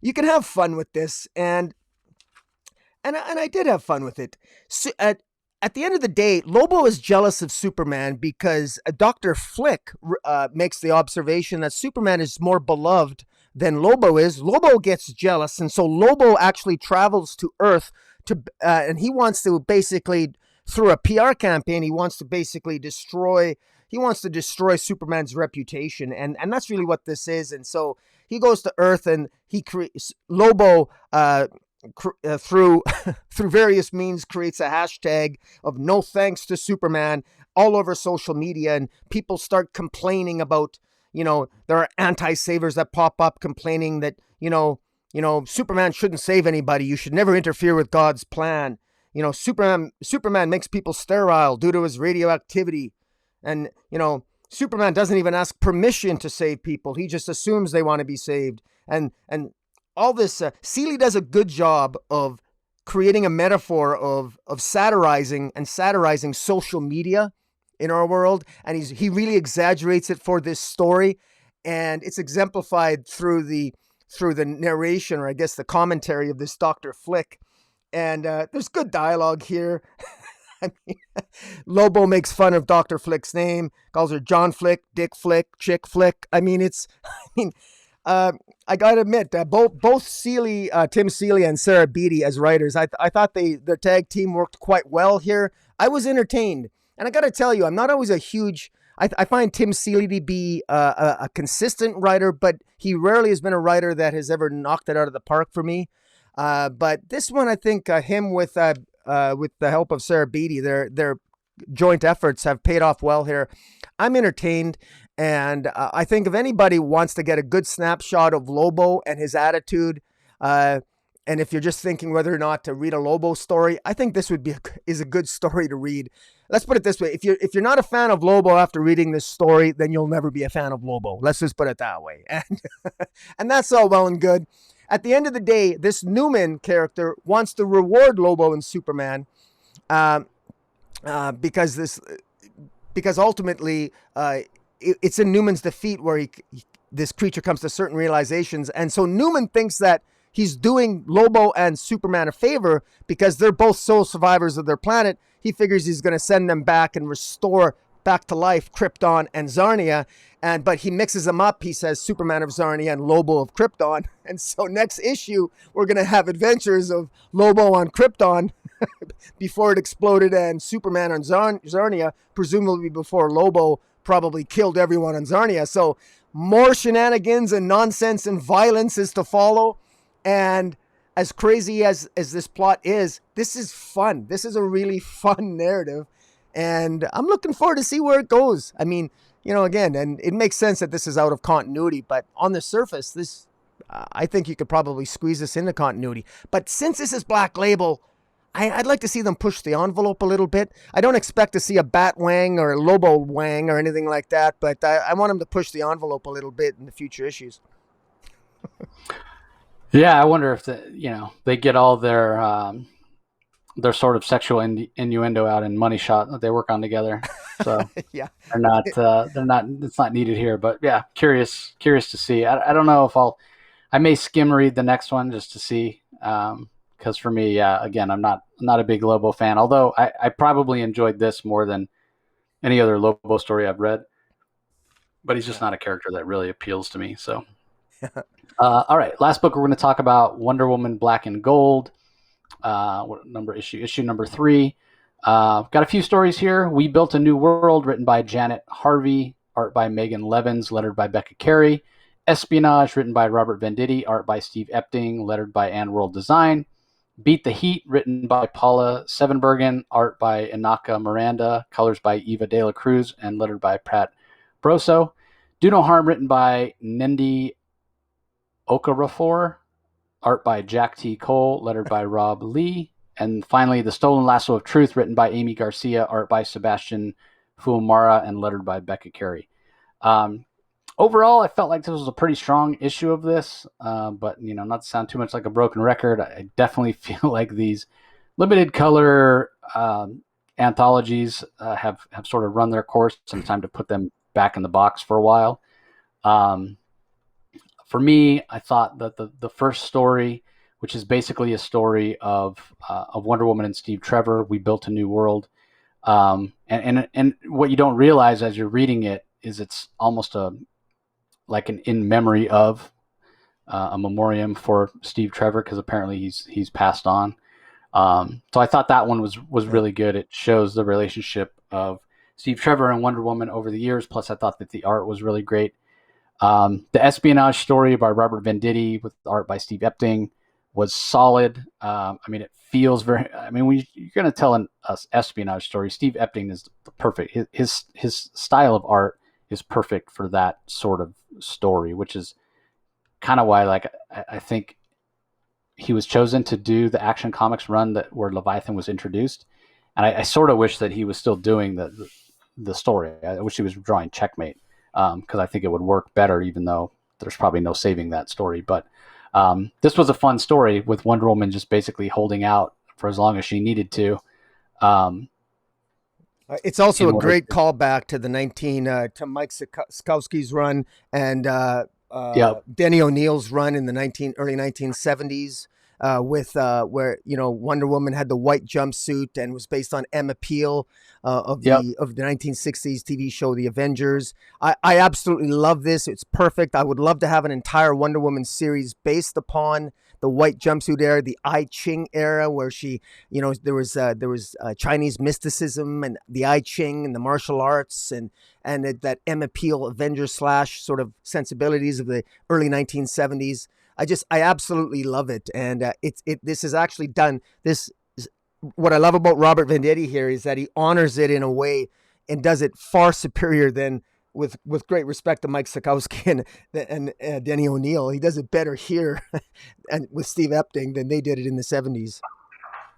you can have fun with this, and I did have fun with it. So at the end of the day, Lobo is jealous of Superman because Dr. Flick makes the observation that Superman is more beloved than Lobo is. Lobo gets jealous, and so Lobo actually travels to Earth and he wants to basically, through a PR campaign, he wants to basically destroy Superman's reputation, and that's really what this is. And so he goes to Earth, and he creates Lobo through various means creates a hashtag of no thanks to Superman all over social media, and people start complaining about, there are anti-savers that pop up complaining that Superman shouldn't save anybody. You should never interfere with God's plan. Superman makes people sterile due to his radioactivity. And, Superman doesn't even ask permission to save people. He just assumes they want to be saved. And all this, Seeley does a good job of creating a metaphor of satirizing social media in our world. And he really exaggerates it for this story. And it's exemplified through the narration, or I guess the commentary of this Dr. Flick. And there's good dialogue here. I mean, Lobo makes fun of Dr. Flick's name, calls her John Flick, Dick Flick, Chick Flick. I gotta admit, both Seeley, Tim Seeley and Sarah Beattie as writers, I thought their tag team worked quite well here. I was entertained, and I gotta tell you, I'm not always a huge I find Tim Seeley to be a consistent writer, but he rarely has been a writer that has ever knocked it out of the park for me. But this one, I think him with the help of Sarah Beattie, their joint efforts have paid off well here. I'm entertained, and I think if anybody wants to get a good snapshot of Lobo and his attitude, and if you're just thinking whether or not to read a Lobo story, I think this is a good story to read. Let's put it this way: if you're not a fan of Lobo after reading this story, then you'll never be a fan of Lobo. Let's just put it that way. And that's all well and good. At the end of the day, this Newman character wants to reward Lobo and Superman, because ultimately it's in Newman's defeat where this creature comes to certain realizations, and so Newman thinks that he's doing Lobo and Superman a favor because they're both sole survivors of their planet. He figures he's going to send them back and restore back to life Krypton and Zarnia, but he mixes them up. He says Superman of Zarnia and Lobo of Krypton, and so next issue we're going to have adventures of Lobo on Krypton before it exploded, and Superman on Zarnia, presumably before Lobo probably killed everyone on Zarnia. So more shenanigans and nonsense and violence is to follow. And as crazy as this plot is, this is fun. This is a really fun narrative. And I'm looking forward to see where it goes. I mean, again, and it makes sense that this is out of continuity, but on the surface, I think you could probably squeeze this into continuity. But since this is Black Label, I'd like to see them push the envelope a little bit. I don't expect to see a Bat Wang or a Lobo Wang or anything like that, but I want them to push the envelope a little bit in the future issues. Yeah, I wonder if they get all their sort of sexual innuendo out in Money Shot that they work on together. So yeah, they're not. It's not needed here. But yeah, curious to see. I don't know if I may skim read the next one just to see. Because for me, again, I'm not a big Lobo fan. Although I probably enjoyed this more than any other Lobo story I've read. But he's just not a character that really appeals to me. So. All right, last book we're going to talk about, Wonder Woman Black and Gold. What number issue? Issue number 3. Got a few stories here. We Built a New World, written by Janet Harvey, art by Megan Levins, lettered by Becca Carey. Espionage, written by Robert Venditti, art by Steve Epting, lettered by Ann World Design. Beat the Heat, written by Paula Sevenbergen, art by Inaka Miranda, colors by Eva De La Cruz, and lettered by Pat Broso. Do No Harm, written by Nendi Okafor, art by Jack T. Cole, lettered by Rob Lee. And finally, The Stolen Lasso of Truth, written by Amy Garcia, art by Sebastian Fuamara, and lettered by Becca Carey. Overall, I felt like this was a pretty strong issue of this, but not to sound too much like a broken record, I definitely feel like these limited color anthologies have sort of run their course, and it's time to put them back in the box for a while. For me, I thought that the first story, which is basically a story of Wonder Woman and Steve Trevor, We Built a New World, and what you don't realize as you're reading it is it's almost like an in memory of a memoriam for Steve Trevor, because apparently he's passed on. So I thought that one was really good. It shows the relationship of Steve Trevor and Wonder Woman over the years. Plus, I thought that the art was really great. The espionage story by Robert Venditti with art by Steve Epting was solid. It feels very. When you're going to tell an espionage story, Steve Epting is the perfect. His style of art is perfect for that sort of story, which is kind of why, I think he was chosen to do the Action Comics run where Leviathan was introduced, and I sort of wish that he was still doing the story. I wish he was drawing Checkmate, because I think it would work better, even though there's probably no saving that story. But this was a fun story with Wonder Woman just basically holding out for as long as she needed to. It's also a great callback to to Mike Sikowski's run and Denny O'Neil's run in the early 1970s, with where Wonder Woman had the white jumpsuit and was based on Emma Peel of the 1960s TV show The Avengers. I absolutely love this. It's perfect. I would love to have an entire Wonder Woman series based upon the white jumpsuit era, the I Ching era, where she, there was Chinese mysticism and the I Ching and the martial arts and that Emma Peel Avenger slash sort of sensibilities of the early 1970s. I absolutely love it, and this is actually done. What I love about Robert Venditti here is that he honors it in a way and does it far superior than with great respect to Mike Sikowski and Denny O'Neil. He does it better here and with Steve Epting than they did it in the 70s.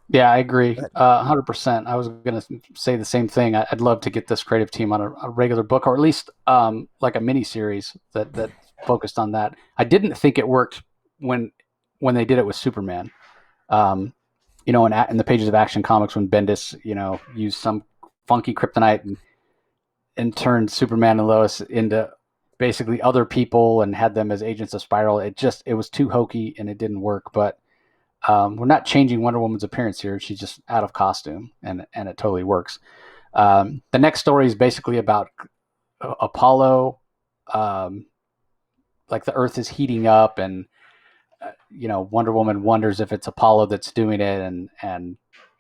Yeah, I agree. 100%. I was going to say the same thing. I'd love to get this creative team on a regular book, or at least like a mini series that focused on that. I didn't think it worked when they did it with Superman. In the pages of Action Comics, when Bendis, used some funky kryptonite and turned Superman and Lois into basically other people and had them as agents of Spiral. It was too hokey and it didn't work. But we're not changing Wonder Woman's appearance here. She's just out of costume, and it totally works. The next story is basically about Apollo. Like the Earth is heating up, and Wonder Woman wonders if it's Apollo that's doing it, and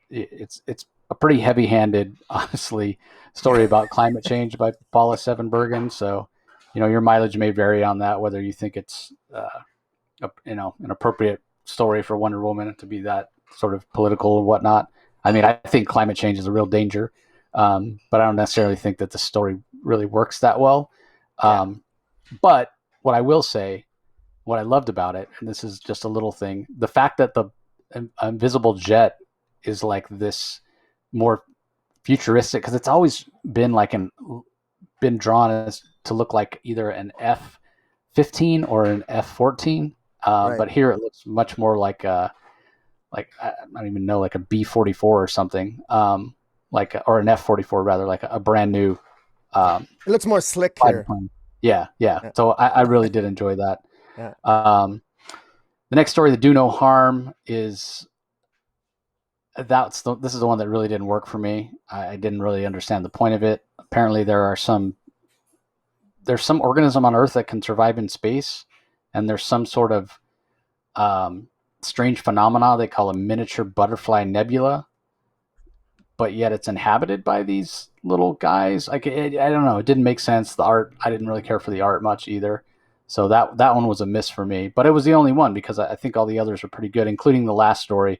it's a pretty heavy-handed, honestly, story about climate change by Paula Sevenbergen. So, your mileage may vary on that, whether you think it's an appropriate story for Wonder Woman to be that sort of political and whatnot. I mean, I think climate change is a real danger, but I don't necessarily think that the story really works that well. But what I will say, what I loved about it, and this is just a little thing, the fact that the invisible jet is like this more futuristic, because it's always been been drawn as to look like either an F-15 or an F-14. Right. But here it looks much more like I don't even know, like a B-44 or something, or an F-44 rather, like a brand new. It looks more slick here. Yeah. So I really did enjoy that. Yeah. The next story, The Do No Harm, is this is the one that really didn't work for me. I didn't really understand the point of it. Apparently, there's some organism on Earth that can survive in space, and there's some sort of strange phenomena they call a miniature butterfly nebula, but yet it's inhabited by these little guys. I don't know. It didn't make sense. The art, I didn't really care for the art much either. So that one was a miss for me. But it was the only one, because I think all the others are pretty good, including the last story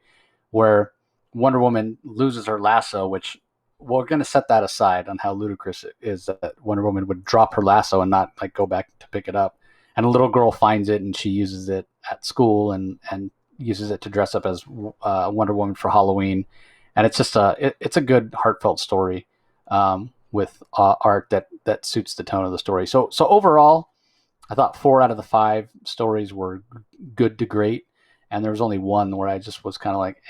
where Wonder Woman loses her lasso, which we're going to set that aside on how ludicrous it is that Wonder Woman would drop her lasso and not go back to pick it up. And a little girl finds it and she uses it at school and uses it to dress up as Wonder Woman for Halloween. And it's just it's a good heartfelt story with art that suits the tone of the story. So overall, I thought 4 out of the 5 stories were good to great, and there was only one where I just was kind of like,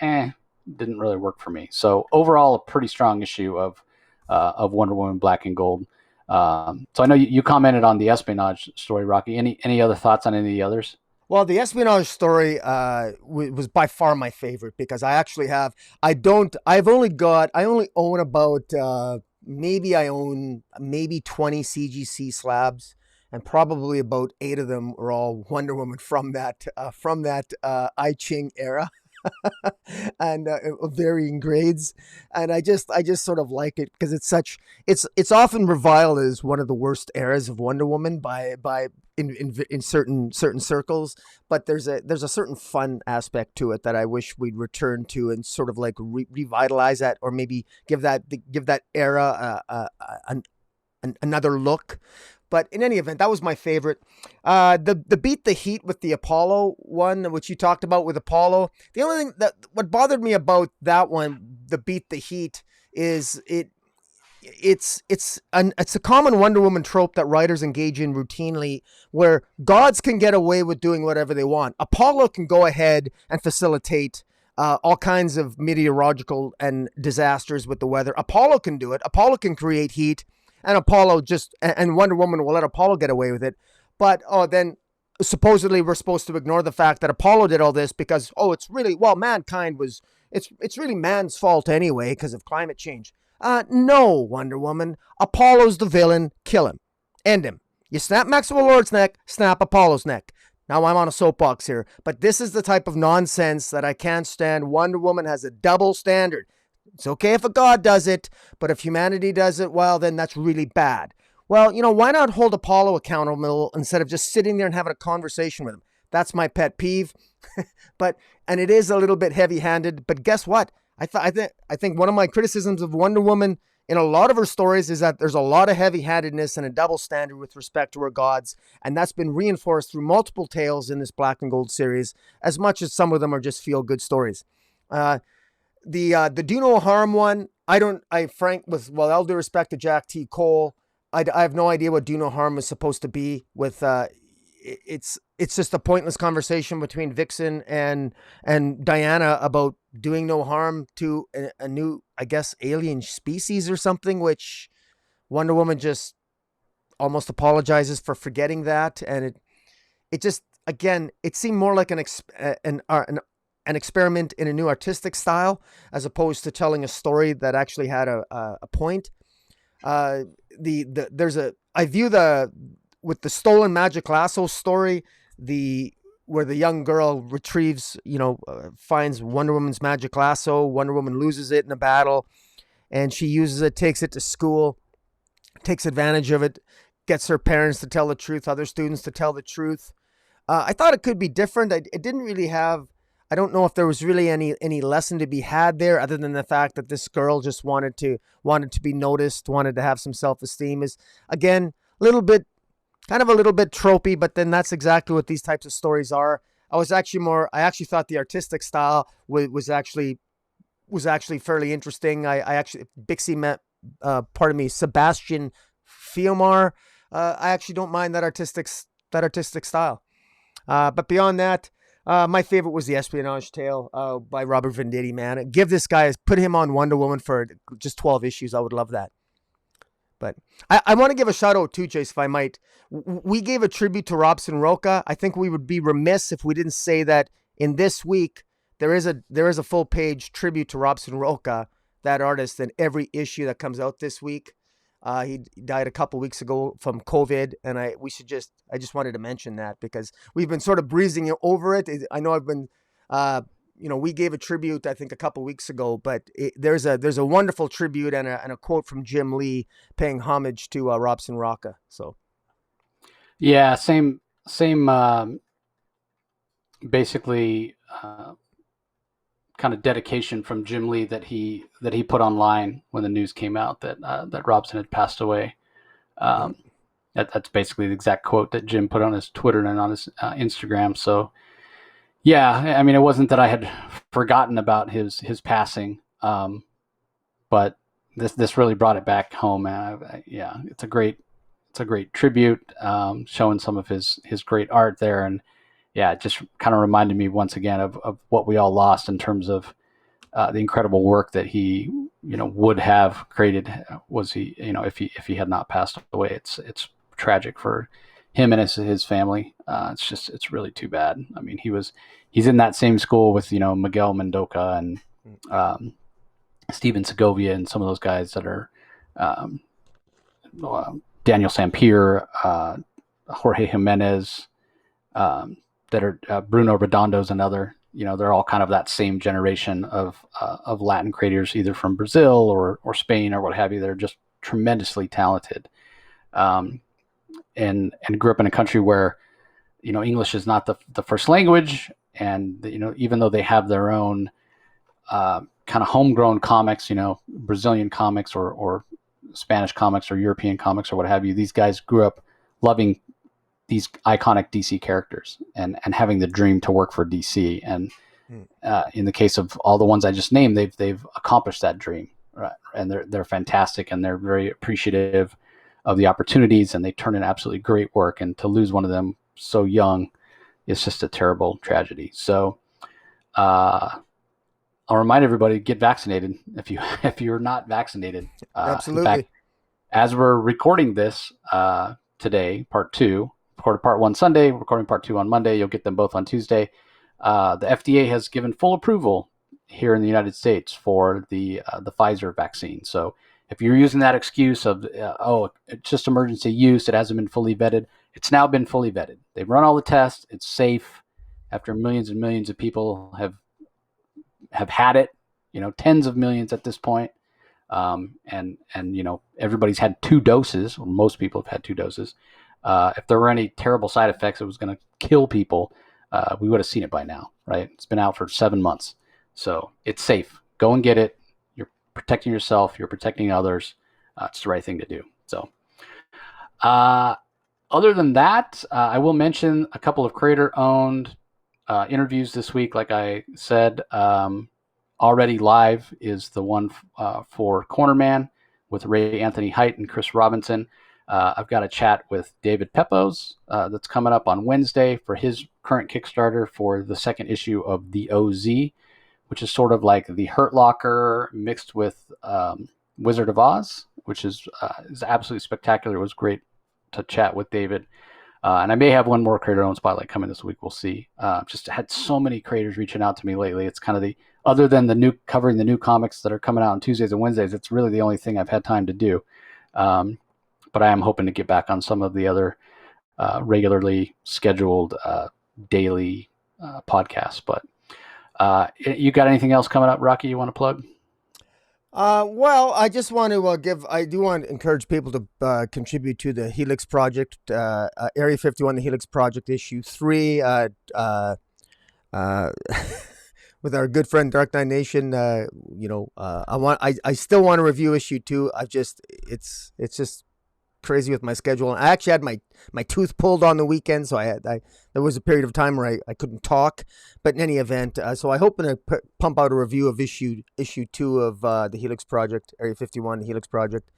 didn't really work for me. So overall, a pretty strong issue of Wonder Woman Black and Gold. So I know you commented on the espionage story, Rocky. Any other thoughts on any of the others? Well, the espionage story was by far my favorite, because I actually have, I only own about, maybe 20 CGC slabs, and probably about 8 of them are all Wonder Woman from that I Ching era. And varying grades, and I just sort of like it because it's often reviled as one of the worst eras of Wonder Woman by in certain circles, but there's a certain fun aspect to it that I wish we'd return to and sort of like revitalize that, or maybe give that era another look. But in any event, that was my favorite. The Beat the Heat with the Apollo one, which you talked about with Apollo. The only thing what bothered me about that one, the Beat the Heat, is it's a common Wonder Woman trope that writers engage in routinely, where gods can get away with doing whatever they want. Apollo can go ahead and facilitate all kinds of meteorological and disasters with the weather. Apollo can do it. Apollo can create heat. And Apollo and Wonder Woman will let Apollo get away with it. But then supposedly we're supposed to ignore the fact that Apollo did all this because, it's really, mankind was, it's really man's fault anyway because of climate change. No, Wonder Woman. Apollo's the villain. Kill him. End him. You snap Maxwell Lord's neck, snap Apollo's neck. Now I'm on a soapbox here, but this is the type of nonsense that I can't stand. Wonder Woman has a double standard. It's okay if a god does it, but if humanity does it, well, then that's really bad. Well, why not hold Apollo accountable instead of just sitting there and having a conversation with him? That's my pet peeve. And it is a little bit heavy-handed, but guess what? I think one of my criticisms of Wonder Woman in a lot of her stories is that there's a lot of heavy-handedness and a double standard with respect to her gods, and that's been reinforced through multiple tales in this Black and Gold series, as much as some of them are just feel-good stories. The do no harm one, with all due respect to Jack T. Cole, I have no idea what do no harm is supposed to be. With it's just a pointless conversation between Vixen and Diana about doing no harm to a new, I guess, alien species or something, which Wonder Woman just almost apologizes for forgetting that, and it just, again, it seemed more like an experiment in a new artistic style as opposed to telling a story that actually had a point. I view with the stolen magic lasso story, where the young girl retrieves, finds Wonder Woman's magic lasso. Wonder Woman loses it in a battle, and she uses it, takes it to school, takes advantage of it, gets her parents to tell the truth, other students to tell the truth. I thought it could be different. It didn't really have. I don't know if there was really any lesson to be had there, other than the fact that this girl just wanted to be noticed, wanted to have some self-esteem. Is, again, a little bit tropey, but then that's exactly what these types of stories are. I actually thought the artistic style was actually fairly interesting. Bixie met, Sebastian Fiomar. I actually don't mind that artistic style. But beyond that, my favorite was the Espionage Tale by Robert Venditti, man. Put him on Wonder Woman for just 12 issues. I would love that. But I want to give a shout out too, Chase, if I might. We gave a tribute to Robson Rocha. I think we would be remiss if we didn't say that in this week there is a full page tribute to Robson Rocha, that artist, in every issue that comes out this week. He died a couple weeks ago from COVID, and I just wanted to mention that because we've been sort of breezing over it. I know I've been, we gave a tribute, I think, a couple weeks ago, but there's a wonderful tribute and a quote from Jim Lee paying homage to Robson Rocha. So, yeah, same. Basically, kind of dedication from Jim Lee that he put online when the news came out that Robson had passed away. That's basically the exact quote that Jim put on his Twitter and on his Instagram. So, yeah, I mean, it wasn't that I had forgotten about his passing, but this really brought it back home. Yeah, it's a great tribute, showing some of his great art there, and yeah, it just kind of reminded me once again of what we all lost in terms of the incredible work that he would have created. Was he if he had not passed away? It's tragic for him and his family. It's really too bad. I mean, he's in that same school with Miguel Mendoza and Steven Segovia and some of those guys that are Daniel Sampier, Jorge Jimenez, that are Bruno Redondo's another. They're all kind of that same generation of Latin creators, either from Brazil or Spain or what have you. They're just tremendously talented, and grew up in a country where English is not the first language, and even though they have their own kind of homegrown comics, Brazilian comics or Spanish comics or European comics or what have you, these guys grew up loving these iconic DC characters and having the dream to work for DC. And in the case of all the ones I just named, they've accomplished that dream, right? And they're fantastic, and they're very appreciative of the opportunities, and they turn in absolutely great work. And to lose one of them so young is just a terrible tragedy. So I'll remind everybody, get vaccinated if you're not vaccinated. Absolutely. In fact, as we're recording this today, part 2, recorded part 1 Sunday, recording part 2 on Monday. You'll get them both on Tuesday. The FDA has given full approval here in the United States for the Pfizer vaccine. So if you're using that excuse of it's just emergency use, it hasn't been fully vetted, it's now been fully vetted. They've run all the tests. It's safe after millions and millions of people have had it, tens of millions at this point. And everybody's had 2 doses, or most people have had 2 doses. If there were any terrible side effects, it was going to kill people. We would have seen it by now, right? It's been out for 7 months. So it's safe. Go and get it. You're protecting yourself. You're protecting others. It's the right thing to do. So, other than that, I will mention a couple of creator-owned interviews this week. Like I said, already live is the one for Cornerman with Ray Anthony Height and Chris Robinson. I've got a chat with David Pepos that's coming up on Wednesday for his current Kickstarter for the second issue of the OZ, which is sort of like the Hurt Locker mixed with Wizard of Oz, which is absolutely spectacular. It was great to chat with David. And I may have one more creator-owned spotlight coming this week. We'll see. Just had so many creators reaching out to me lately. It's kind of other than covering the new comics that are coming out on Tuesdays and Wednesdays, it's really the only thing I've had time to do. But I am hoping to get back on some of the other regularly scheduled daily podcasts. But you got anything else coming up, Rocky, you want to plug? Well, I just want to I do want to encourage people to contribute to the Helix Project, Area 51, the Helix Project issue 3, with our good friend Dark Knight Nation. I still want to review issue 2. It's just crazy with my schedule. I actually had my tooth pulled on the weekend, so there was a period of time where I couldn't talk. But in any event, so I hope to pump out a review of issue 2 of the Helix Project, Area 51, the Helix Project.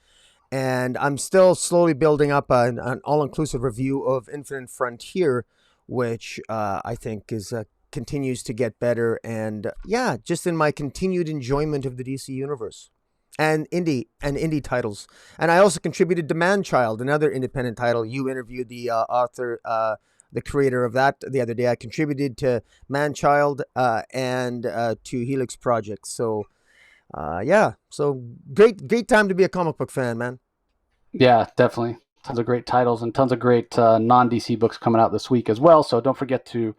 And I'm still slowly building up an all-inclusive review of Infinite Frontier, which I think continues to get better. And yeah, just in my continued enjoyment of the DC universe. And indie titles. And I also contributed to Man-Child, another independent title. You interviewed the author, the creator of that the other day. I contributed to Man-Child and to Helix Project. So, so great time to be a comic book fan, man. Yeah, definitely. Tons of great titles and tons of great non-DC books coming out this week as well. So don't forget to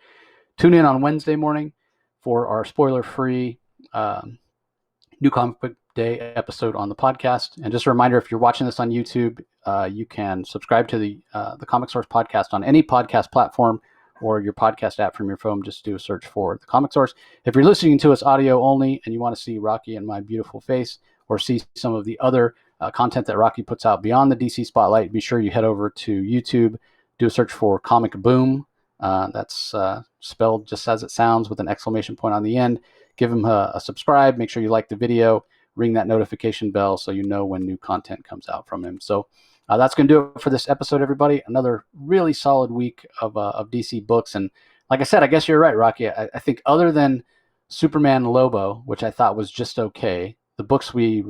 tune in on Wednesday morning for our spoiler-free New Comic Book Day episode on the podcast. And just a reminder, if you're watching this on YouTube, you can subscribe to the Comic Source podcast on any podcast platform or your podcast app from your phone. Just do a search for the Comic Source. If you're listening to us audio only and you want to see Rocky and my beautiful face or see some of the other content that Rocky puts out beyond the DC Spotlight, be sure you head over to YouTube, do a search for Comic Boom. That's spelled just as it sounds with an exclamation point on the end. Give him a subscribe. Make sure you like the video. Ring that notification bell so you know when new content comes out from him. So that's going to do it for this episode, everybody. Another really solid week of DC books. And like I said, I guess you're right, Rocky. I think other than Superman Lobo, which I thought was just okay, the books we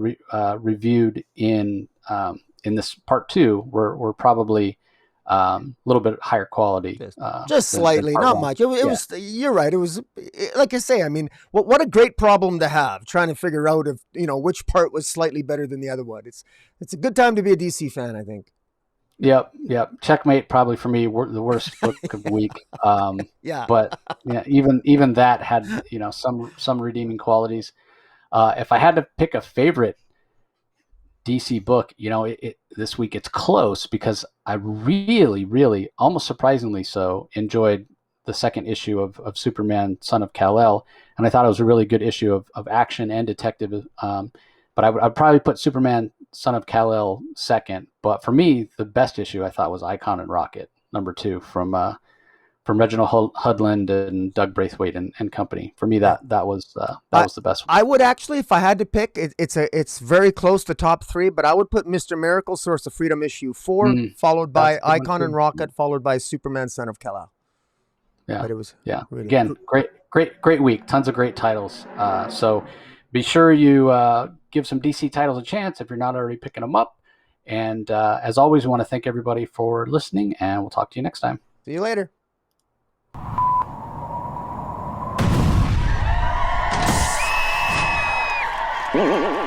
reviewed in this part 2 were probably a little bit higher quality. Just slightly, not much. It was, you're right. It was, like I say, I mean, what a great problem to have, trying to figure out if, which part was slightly better than the other one. It's a good time to be a DC fan, I think. Yep. Checkmate probably for me the worst book of the week. Yeah. But yeah, even that had, some redeeming qualities. If I had to pick a favorite DC book, this week it's close because I really, really, almost surprisingly so, enjoyed the second issue of Superman, Son of Kal-el, and I thought it was a really good issue of action and detective. But I'd probably put Superman, Son of Kal-el second. But for me, the best issue I thought was Icon and Rocket, number 2 from Reginald Hudlin and Doug Braithwaite and company. For me, that was the best one. I would actually, if I had to pick, it's very close to top 3, but I would put Mr. Miracle, Source of Freedom issue 4, followed by Icon and Rocket, followed by Superman, Son of Kal-el. Yeah, but it was really again great week, tons of great titles. So be sure you give some DC titles a chance if you're not already picking them up. And as always, we want to thank everybody for listening, and we'll talk to you next time. See you later. Mm-hmm.